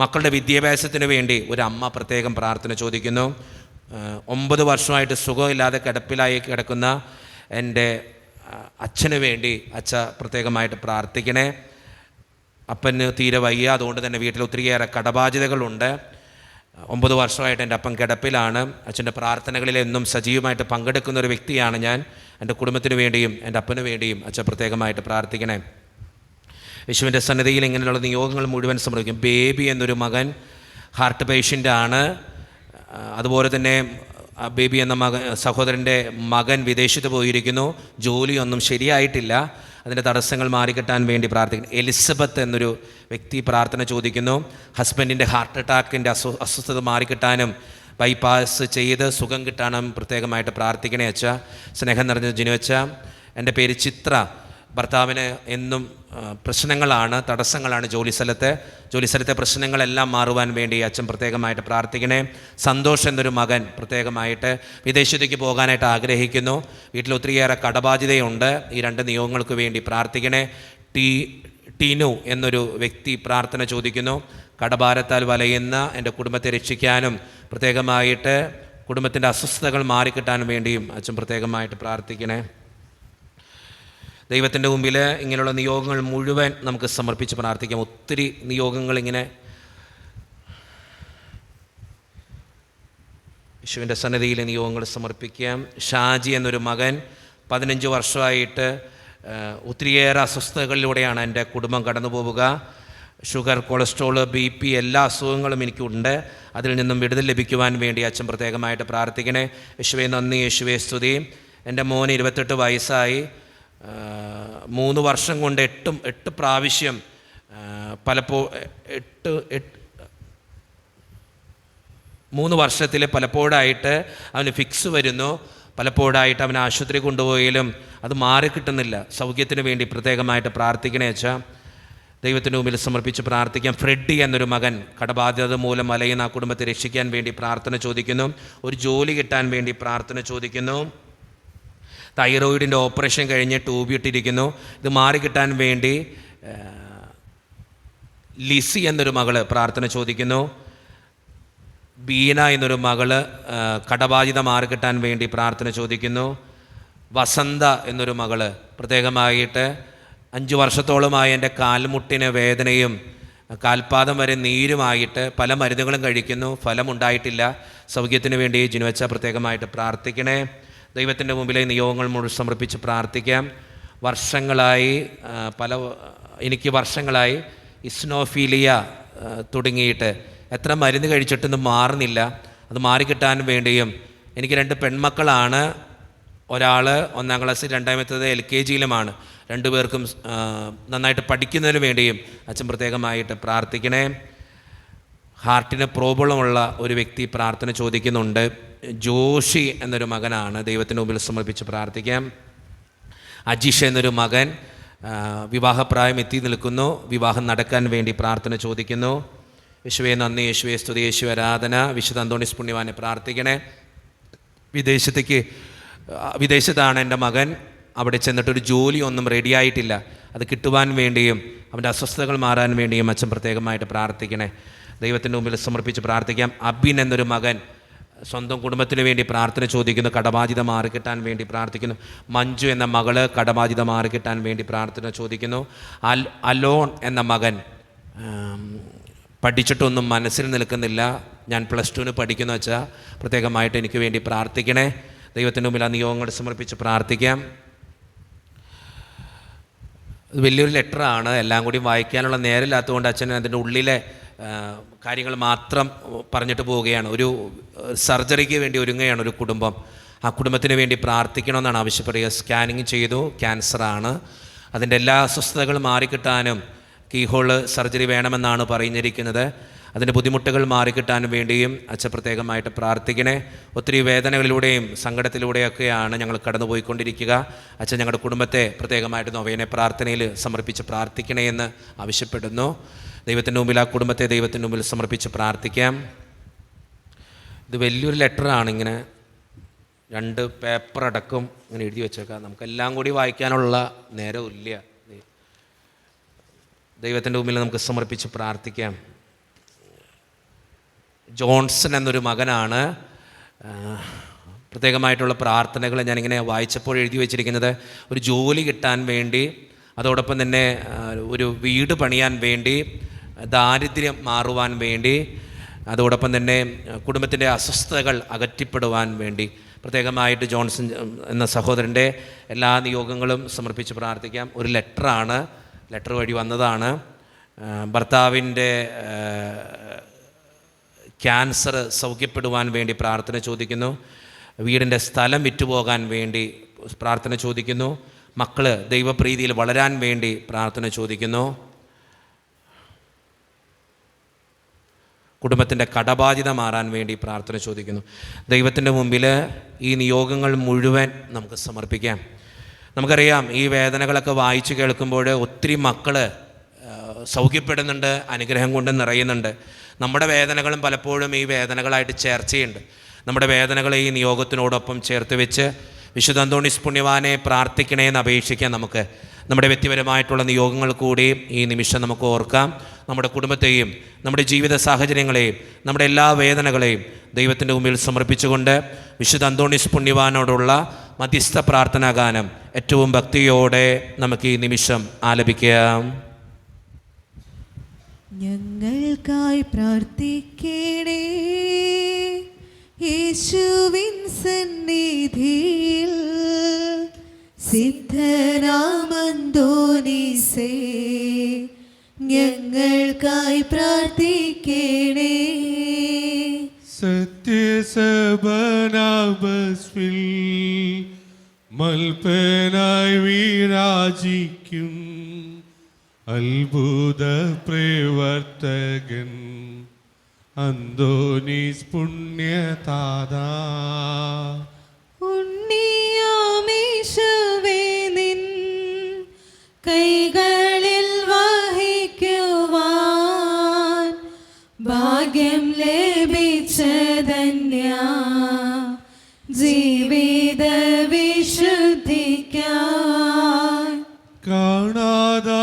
മക്കളുടെ വിദ്യാഭ്യാസത്തിന് വേണ്ടി ഒരു അമ്മ പ്രത്യേകം പ്രാർത്ഥന ചോദിക്കുന്നു. 9 വർഷമായിട്ട് സുഖമില്ലാതെ കിടപ്പിലായി കിടക്കുന്ന എൻ്റെ അച്ഛന് വേണ്ടി അച്ഛ പ്രത്യേകമായിട്ട് പ്രാർത്ഥിക്കണേ. അപ്പന് തീരെ വയ്യ, അതുകൊണ്ട് തന്നെ വീട്ടിൽ ഒത്തിരിയേറെ കടബാധ്യതകളുണ്ട്. 9 വർഷമായിട്ട് എൻ്റെ അപ്പൻ കിടപ്പിലാണ്. അച്ഛൻ്റെ പ്രാർത്ഥനകളിൽ എന്നും സജീവമായിട്ട് പങ്കെടുക്കുന്ന ഒരു വ്യക്തിയാണ് ഞാൻ. എൻ്റെ കുടുംബത്തിന് വേണ്ടിയും എൻ്റെ അപ്പന് വേണ്ടിയും അച്ഛൻ പ്രത്യേകമായിട്ട് പ്രാർത്ഥിക്കണേ. യേശുവിൻ്റെ സന്നിധിയിൽ ഇങ്ങനെയുള്ള നിയോഗങ്ങൾ മുഴുവൻ സമർപ്പിക്കും. ബേബി എന്നൊരു മകൻ ഹാർട്ട് പേഷ്യൻ്റാണ്. അതുപോലെ തന്നെ ബേബി എന്ന സഹോദരൻ്റെ മകൻ വിദേശത്ത് പോയിരിക്കുന്നു. ജോലിയൊന്നും ശരിയായിട്ടില്ല. അതിൻ്റെ തടസ്സങ്ങൾ മാറിക്കിട്ടാൻ വേണ്ടി പ്രാർത്ഥിക്കുന്നു. എലിസബത്ത് എന്നൊരു വ്യക്തി പ്രാർത്ഥന ചോദിക്കുന്നു. ഹസ്ബൻഡിൻ്റെ ഹാർട്ട് അറ്റാക്കിൻ്റെ അസ്വസ്ഥത മാറിക്കിട്ടാനും ബൈപ്പാസ് ചെയ്ത് സുഖം കിട്ടാനും പ്രത്യേകമായിട്ട് പ്രാർത്ഥിക്കണേ അച്ഛ. സ്നേഹം നിറഞ്ഞ ജിനു അച്ഛ. എൻ്റെ പേര് ചിത്ര. ഭർത്താവിന് എന്നും പ്രശ്നങ്ങളാണ്, തടസ്സങ്ങളാണ് ജോലിസ്ഥലത്തെ പ്രശ്നങ്ങളെല്ലാം മാറുവാൻ വേണ്ടി അച്ഛൻ പ്രത്യേകമായിട്ട് പ്രാർത്ഥിക്കണേ. സന്തോഷ് എന്നൊരു മകൻ പ്രത്യേകമായിട്ട് വിദേശത്തേക്ക് പോകാനായിട്ട് ആഗ്രഹിക്കുന്നു. വീട്ടിൽ ഒത്തിരിയേറെ കടബാധ്യതയുണ്ട്. ഈ 2 നിയോഗങ്ങൾക്ക് വേണ്ടി പ്രാർത്ഥിക്കണേ. ടീനു എന്നൊരു വ്യക്തി പ്രാർത്ഥന ചോദിക്കുന്നു. കടഭാരത്താൽ വലയുന്ന എൻ്റെ കുടുംബത്തെ രക്ഷിക്കാനും പ്രത്യേകമായിട്ട് കുടുംബത്തിൻ്റെ അസ്വസ്ഥതകൾ മാറിക്കിട്ടാനും വേണ്ടിയും അച്ഛൻ പ്രത്യേകമായിട്ട് പ്രാർത്ഥിക്കണേ. ദൈവത്തിൻ്റെ മുമ്പിൽ ഇങ്ങനെയുള്ള നിയോഗങ്ങൾ മുഴുവൻ നമുക്ക് സമർപ്പിച്ച് പ്രാർത്ഥിക്കാം. ഒത്തിരി നിയോഗങ്ങൾ ഇങ്ങനെ യേശുവിൻ്റെ സന്നിധിയിലെ നിയോഗങ്ങൾ സമർപ്പിക്കാം. ഷാജി എന്നൊരു മകൻ 15 വർഷമായിട്ട് ഒത്തിരിയേറെ അസ്വസ്ഥതകളിലൂടെയാണ് എൻ്റെ കുടുംബം കടന്നു പോവുക. ഷുഗർ, കൊളസ്ട്രോൾ, BP എല്ലാ അസുഖങ്ങളും എനിക്കുണ്ട്. അതിൽ നിന്നും വിടുതൽ ലഭിക്കുവാൻ വേണ്ടി അച്ഛൻ പ്രത്യേകമായിട്ട് പ്രാർത്ഥിക്കണേ. യേശുവേ നന്ദി, യേശുവേ സ്തുതി. എൻ്റെ മോന് 28 വയസ്സായി. 3 വർഷം കൊണ്ട് 8 പ്രാവശ്യം 3 വർഷത്തിൽ പലപ്പോഴായിട്ട് അവന് ഫിക്സ് വരുന്നു, പലപ്പോഴായിട്ട് അവൻ ആശുപത്രി കൊണ്ടുപോയാലും അത് മാറിക്കിട്ടുന്നില്ല. സൗഖ്യത്തിന് വേണ്ടി പ്രത്യേകമായിട്ട് പ്രാർത്ഥിക്കണേ വെച്ചാൽ ദൈവത്തിൻ്റെ മുമ്പിൽ സമർപ്പിച്ച് പ്രാർത്ഥിക്കാം. ഫ്രെഡി എന്നൊരു മകൻ കടബാധ്യത മൂലം അലയുന്ന ആ കുടുംബത്തെ രക്ഷിക്കാൻ വേണ്ടി പ്രാർത്ഥന ചോദിക്കുന്നു. ഒരു ജോലി കിട്ടാൻ വേണ്ടി പ്രാർത്ഥന ചോദിക്കുന്നു. തൈറോയിഡിൻ്റെ ഓപ്പറേഷൻ കഴിഞ്ഞ് ട്യൂബ് ഇട്ടിരിക്കുന്നു. ഇത് മാറിക്കിട്ടാൻ വേണ്ടി ലിസി എന്നൊരു മകള് പ്രാർത്ഥന ചോദിക്കുന്നു. ബീന എന്നൊരു മകള് കടബാധ്യത മാറിക്കിട്ടാൻ വേണ്ടി പ്രാർത്ഥന ചോദിക്കുന്നു. വസന്ത എന്നൊരു മകള് പ്രത്യേകമായിട്ട് 5 വർഷത്തോളമായി എൻ്റെ കാൽമുട്ടിന് വേദനയും കാൽപാദം വരെ നീരുമായിട്ട് പല മരുന്നുകളും കഴിക്കുന്നു, ഫലമുണ്ടായിട്ടില്ല. സൗഖ്യത്തിന് വേണ്ടി ജിനുവച്ച പ്രത്യേകമായിട്ട് പ്രാർത്ഥിക്കണേ. ദൈവത്തിൻ്റെ മുമ്പിലെ നിയോഗങ്ങൾ മുഴുവൻ സമർപ്പിച്ച് പ്രാർത്ഥിക്കാം. എനിക്ക് വർഷങ്ങളായി ഇസ്നോഫീലിയ തുടങ്ങിയിട്ട് എത്ര മരുന്ന് കഴിച്ചിട്ടൊന്നും മാറുന്നില്ല. അത് മാറിക്കിട്ടാൻ വേണ്ടിയും എനിക്ക് 2 പെൺമക്കളാണ്. ഒരാൾ 1-ാം ക്ലാസ്സിൽ, രണ്ടാമത്തേത് LKGയിലുമാണ്. 2 പേർക്കും നന്നായിട്ട് പഠിക്കുന്നതിന് വേണ്ടിയും അച്ഛൻ പ്രത്യേകമായിട്ട് പ്രാർത്ഥിക്കണേ. ഹാർട്ടിന് പ്രോബ്ലമുള്ള ഒരു വ്യക്തി പ്രാർത്ഥന ചോദിക്കുന്നുണ്ട്. ജോഷി എന്നൊരു മകനാണ്. ദൈവത്തിന് മുമ്പിൽ സമർപ്പിച്ച് പ്രാർത്ഥിക്കാം. അജിഷ എന്നൊരു മകൻ വിവാഹപ്രായം എത്തി നിൽക്കുന്നു. വിവാഹം നടക്കാൻ വേണ്ടി പ്രാർത്ഥന ചോദിക്കുന്നു. യേശുവേ നന്ദി, യേശുവേ സ്തുതി, യേശുവേ ആരാധന. വിശുദ്ധ അന്തോണീസ് പുണ്യവാനെ പ്രാർത്ഥിക്കണേ. വിദേശത്താണ് എൻ്റെ മകൻ. അവിടെ ചെന്നിട്ടൊരു ജോലി ഒന്നും റെഡിയായിട്ടില്ല. അത് കിട്ടുവാൻ വേണ്ടിയും അവൻ്റെ അസ്വസ്ഥതകൾ മാറാൻ വേണ്ടിയും അച്ഛൻ പ്രത്യേകമായിട്ട് പ്രാർത്ഥിക്കണേ. ദൈവത്തിൻ്റെ മുമ്പിൽ സമർപ്പിച്ച് പ്രാർത്ഥിക്കാം. അബിൻ എന്നൊരു മകൻ സ്വന്തം കുടുംബത്തിന് വേണ്ടി പ്രാർത്ഥന ചോദിക്കുന്നു. കടബാധ്യത മാറിക്കിട്ടാൻ വേണ്ടി പ്രാർത്ഥിക്കുന്നു. മഞ്ജു എന്ന മകള് കടബാധ്യത മാറിക്കിട്ടാൻ വേണ്ടി പ്രാർത്ഥന ചോദിക്കുന്നു. അലോൺ എന്ന മകൻ പഠിച്ചിട്ടൊന്നും മനസ്സിൽ നിൽക്കുന്നില്ല. ഞാൻ +2 പഠിക്കുന്നു വെച്ചാൽ പ്രത്യേകമായിട്ട് എനിക്ക് വേണ്ടി പ്രാർത്ഥിക്കണേ. ദൈവത്തിൻ്റെ മുമ്പിൽ ആ നിയോഗങ്ങൾ സമർപ്പിച്ച് പ്രാർത്ഥിക്കാം. വലിയൊരു ലെറ്ററാണ്. എല്ലാം കൂടി വായിക്കാനുള്ള നേരമില്ലാത്തതുകൊണ്ട് അച്ഛൻ അതിൻ്റെ ഉള്ളിലെ കാര്യങ്ങൾ മാത്രം പറഞ്ഞിട്ട് പോവുകയാണ്. ഒരു സർജറിക്ക് വേണ്ടി ഒരുങ്ങുകയാണ് ഒരു കുടുംബം. ആ കുടുംബത്തിന് വേണ്ടി പ്രാർത്ഥിക്കണമെന്നാണ് ആവശ്യപ്പെടുക. സ്കാനിങ് ചെയ്തു, ക്യാൻസറാണ്. അതിൻ്റെ എല്ലാ അസ്വസ്ഥതകളും മാറിക്കിട്ടാനും കീഹോൾ സർജറി വേണമെന്നാണ് പറഞ്ഞിരിക്കുന്നത്. അതിൻ്റെ ബുദ്ധിമുട്ടുകൾ മാറിക്കിട്ടാൻ വേണ്ടിയും അച്ഛൻ പ്രത്യേകമായിട്ട് പ്രാർത്ഥിക്കണേ. ഒത്തിരി വേദനകളിലൂടെയും സങ്കടത്തിലൂടെയൊക്കെയാണ് ഞങ്ങൾ കടന്നുപോയിക്കൊണ്ടിരിക്കുക. അച്ഛൻ ഞങ്ങളുടെ കുടുംബത്തെ പ്രത്യേകമായിട്ട് നൊവേനെ പ്രാർത്ഥനയിൽ സമർപ്പിച്ച് പ്രാർത്ഥിക്കണേ എന്ന് ആവശ്യപ്പെടുന്നു. ദൈവത്തിൻ്റെ മുമ്പിൽ ആ കുടുംബത്തെ ദൈവത്തിൻ്റെ മുമ്പിൽ സമർപ്പിച്ച് പ്രാർത്ഥിക്കാം. ഇത് വലിയൊരു ലെറ്ററാണ്. ഇങ്ങനെ 2 പേപ്പർ അടക്കം ഇങ്ങനെ എഴുതി വെച്ചേക്കാം. നമുക്കെല്ലാം കൂടി വായിക്കാനുള്ള നേരമില്ല. ദൈവത്തിൻ്റെ മുമ്പിൽ നമുക്ക് സമർപ്പിച്ച് പ്രാർത്ഥിക്കാം. ജോൺസൺ എന്നൊരു മകനാണ്. പ്രത്യേകമായിട്ടുള്ള പ്രാർത്ഥനകൾ ഞാനിങ്ങനെ വായിച്ചപ്പോൾ എഴുതി വച്ചിരിക്കുന്നത് ഒരു ജോലി കിട്ടാൻ വേണ്ടി, അതോടൊപ്പം തന്നെ ഒരു വീട് പണിയാൻ വേണ്ടി, ദാരിദ്ര്യം മാറുവാൻ വേണ്ടി, അതോടൊപ്പം തന്നെ കുടുംബത്തിൻ്റെ അസ്വസ്ഥതകൾ അകറ്റിപ്പെടുവാൻ വേണ്ടി പ്രത്യേകമായിട്ട് ജോൺസൺ എന്ന സഹോദരൻ്റെ എല്ലാ നിയോഗങ്ങളും സമർപ്പിച്ച് പ്രാർത്ഥിക്കാം. ഒരു ലെറ്ററാണ്, ലെറ്റർ വഴി വന്നതാണ്. ഭർത്താവിൻ്റെ ക്യാൻസർ സൗഖ്യപ്പെടുവാൻ വേണ്ടി പ്രാർത്ഥന ചോദിക്കുന്നു. വീടിൻ്റെ സ്ഥലം വിറ്റുപോകാൻ വേണ്ടി പ്രാർത്ഥന ചോദിക്കുന്നു. മക്കൾ ദൈവപ്രീതിയിൽ വളരാൻ വേണ്ടി പ്രാർത്ഥന ചോദിക്കുന്നു. കുടുംബത്തിൻ്റെ കടബാധ്യത മാറാൻ വേണ്ടി പ്രാർത്ഥന ചോദിക്കുന്നു. ദൈവത്തിൻ്റെ മുമ്പിൽ ഈ നിയോഗങ്ങൾ മുഴുവൻ നമുക്ക് സമർപ്പിക്കാം. നമുക്കറിയാം, ഈ വേദനകളൊക്കെ വായിച്ച് കേൾക്കുമ്പോൾ ഒത്തിരി മക്കൾ സൗഖ്യപ്പെടുന്നുണ്ട്, അനുഗ്രഹം കൊണ്ട് നിറയുന്നുണ്ട്. നമ്മുടെ വേദനകളും പലപ്പോഴും ഈ വേദനകളായിട്ട് ചേർച്ചയുണ്ട്. നമ്മുടെ വേദനകളെ ഈ നിയോഗത്തിനോടൊപ്പം ചേർത്ത് വെച്ച് വിശുദ്ധ അന്തോണീസ് പുണ്യവാനെ പ്രാർത്ഥിക്കണേന്ന് അപേക്ഷിക്കാം. നമുക്ക് നമ്മുടെ വ്യക്തിപരമായിട്ടുള്ള നിയോഗങ്ങൾ കൂടി ഈ നിമിഷം നമുക്ക് ഓർക്കാം. നമ്മുടെ കുടുംബത്തെയും നമ്മുടെ ജീവിത സാഹചര്യങ്ങളെയും നമ്മുടെ എല്ലാ വേദനകളെയും ദൈവത്തിൻ്റെ മുമ്പിൽ സമർപ്പിച്ചുകൊണ്ട് വിശുദ്ധ അന്തോണീസ് പുണ്യവാനോടുള്ള മധ്യസ്ഥ പ്രാർത്ഥനാ ഗാനം ഏറ്റവും ഭക്തിയോടെ നമുക്ക് ഈ നിമിഷം ആലപിക്കാം. ഞങ്ങൾക്കായി പ്രാർത്ഥിക്കണേ യേശുവിൻ സന്നിധിയിൽ, സിദ്ധനാമന്തോനീസേ ഞങ്ങൾക്കായി പ്രാർത്ഥിക്കണേ. സത്യസഭനാബസ്വിൽ മൽപ്പനായി വിരാജിക്കും അത്ഭുത പ്രവർത്തകൻ അന്തോണീസ് പുണ്യതാതാ. ഉണ്ണിയാമേശുവേ നിൻ കൈകളിൽ വഹിക്കുവാൻ ഭാഗ്യം ലഭിച്ചതന്യ ജീവിത വിശുദ്ധിക്കാൻ. കാണാതാകുന്നതെന്തും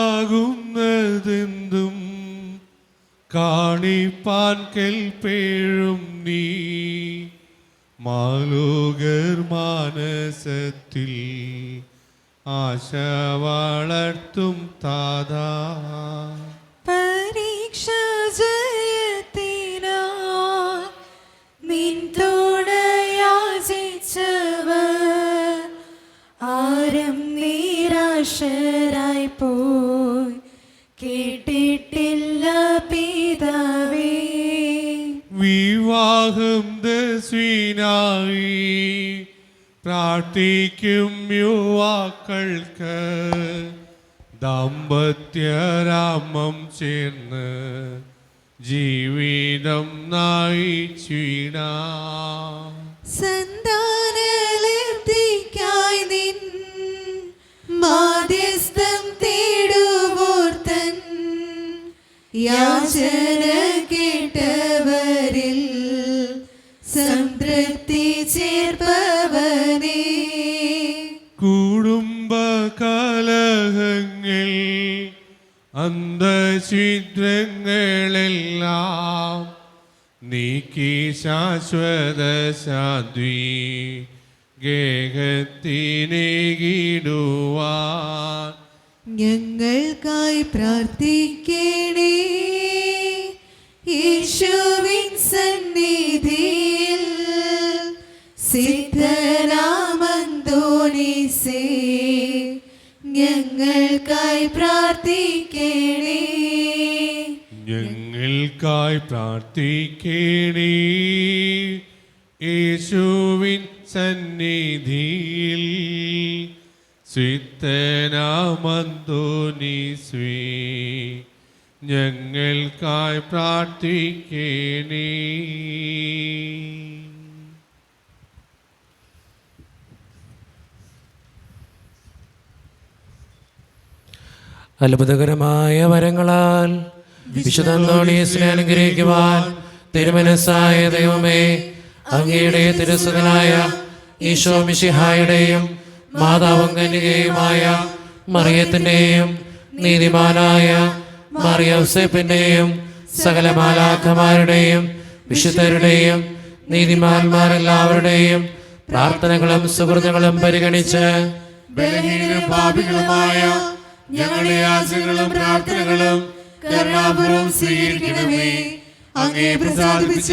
കാണിപ്പാൻ കെൽപ്പേഴും നീ മാലോകർ മാനസത്തിൽ ആശ വളർത്തും താതാ. പരീക്ഷ ജയത്തിനാ നിൻ തുണയാചിച്ചവർ ആരും നിരാശരായി പോയി കേട്ടിട്ടില്ല പിതാവേ. വിവാഹം ദസ്വിനായി പ്രാർത്ഥിക്കും യുവാക്കൾക്ക് ദാമ്പത്യരാമം ചേർന്ന് ജീവിതം നയിച്ചിടാം. സന്താനലബ്ധിക്കായി നിൻ മാധ്യസ്ഥം തേടുവോർ തൻ യാചന കേട്ടവരിൽ സംതൃപ്തി ചേർപ്പവനേ. കുടുംബ കലഹങ്ങൾ അന്തഛിദ്രങ്ങളെല്ലാം നീക്കി ശാശ്വത ശാന്തി ഗേഹത്തിനേകിടുവാൻ ഞങ്ങൾക്കായി പ്രാർത്ഥിക്കണേ. യേശുവിൻ സന്നിധിയിൽ സിദ്ധരാമന്തോണീസേ ഞങ്ങൾക്കായി പ്രാർത്ഥിക്കണേ. ഞങ്ങൾക്കായി പ്രാർത്ഥിക്കണേ. യേശുവിൻ സന്നിധിയിൽ സിദ്ധനാമന്തോനീസ്വേ ഞങ്ങൾക്കായി പ്രാർത്ഥിക്കണേ. അത്ഭുതകരമായ വരങ്ങളാൽ വിശുദ്ധ അന്തോണീസിനെ അനുഗ്രഹിക്കുവാൻ തിരുമനസ്സായ ദൈവമേ, അങ്ങയുടെ തിരുസുതനായ ഈശോ മിശിഹായുടെയും മാതാവും കന്യകയുമായ മറിയത്തിൻ്റെയും നീതിമാനായ മറിയൗസേപ്പിൻ്റെയും സകല മാലാഖമാരുടെയും വിശുദ്ധരുടെയും നീതിമാന്മാരെല്ലാവരുടെയും പ്രാർത്ഥനകളും സുഹൃത്തുക്കളും പരിഗണിച്ച് ബലഹീനരും പാപികളുമായ ഞങ്ങളുടെ യാചനകളും പ്രാർത്ഥനകളും കരുണാപൂർവ്വം സ്വീകരിക്കണമേ. അങ്ങേ പ്രസാദിപ്പിച്ച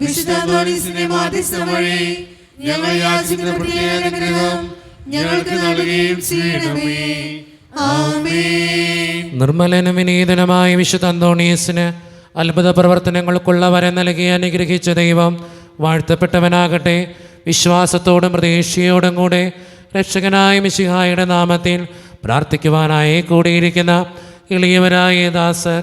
വിശുദ്ധ അന്തോണീസിന്റെ മാധ്യസ്ഥം വഴി ഞങ്ങൾ യാചിക്കുന്ന പ്രത്യേക അനുഗ്രഹം ഞങ്ങൾക്ക് നൽകുകയും ചെയ്യണമേ. ആമേൻ. നിർമ്മലനും വിനീതനുമായ വിശുദ്ധ അന്തോണീസിന് അത്ഭുത പ്രവർത്തനങ്ങൾക്കുള്ള വരം നൽകി അനുഗ്രഹിച്ച ദൈവം വാഴ്ത്തപ്പെട്ടവനാകട്ടെ. വിശ്വാസത്തോടും പ്രതീക്ഷയോടും കൂടെ രക്ഷകനായ മിശിഹായുടെ നാമത്തിൽ പ്രാർത്ഥിക്കുവാനായി കൂടിയിരിക്കുന്ന എളിയവരായ ദാസർ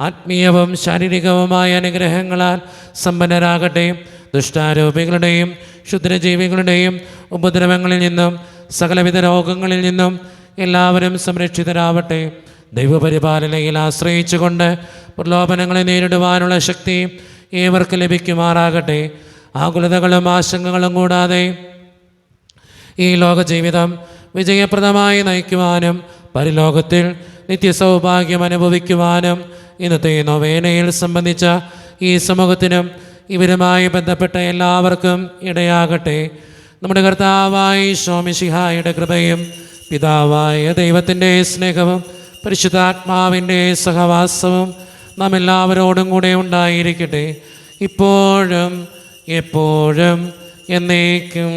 ആത്മീയവും ശാരീരികവുമായ അനുഗ്രഹങ്ങളാൽ സമ്പന്നരാകട്ടെ. ദുഷ്ടാരൂപികളുടെയും ക്ഷുദ്രജീവികളുടെയും ഉപദ്രവങ്ങളിൽ നിന്നും സകലവിധ രോഗങ്ങളിൽ നിന്നും എല്ലാവരും സംരക്ഷിതരാവട്ടെ. ദൈവപരിപാലനയിൽ ആശ്രയിച്ചുകൊണ്ട് പ്രലോഭനങ്ങളെ നേരിടുവാനുള്ള ശക്തി ഏവർക്ക് ലഭിക്കുമാറാകട്ടെ. ആകുലതകളും ആശങ്കകളും കൂടാതെ ഈ ലോക ജീവിതം വിജയപ്രദമായി നയിക്കുവാനും പരലോകത്തിൽ നിത്യസൗഭാഗ്യം അനുഭവിക്കുവാനും ഇന്നത്തെ നൊവേനയിൽ സംബന്ധിച്ച ഈ സമൂഹത്തിനും ഇവരുമായി ബന്ധപ്പെട്ട എല്ലാവർക്കും ഇടയാകട്ടെ. നമ്മുടെ കർത്താവായ ഈശോ മിശിഹായുടെ കൃപയും പിതാവായ ദൈവത്തിൻ്റെ സ്നേഹവും പരിശുദ്ധാത്മാവിൻ്റെ സഹവാസവും നാം എല്ലാവരോടും കൂടെ ഉണ്ടായിരിക്കട്ടെ, ഇപ്പോഴും എപ്പോഴും എന്നേക്കും.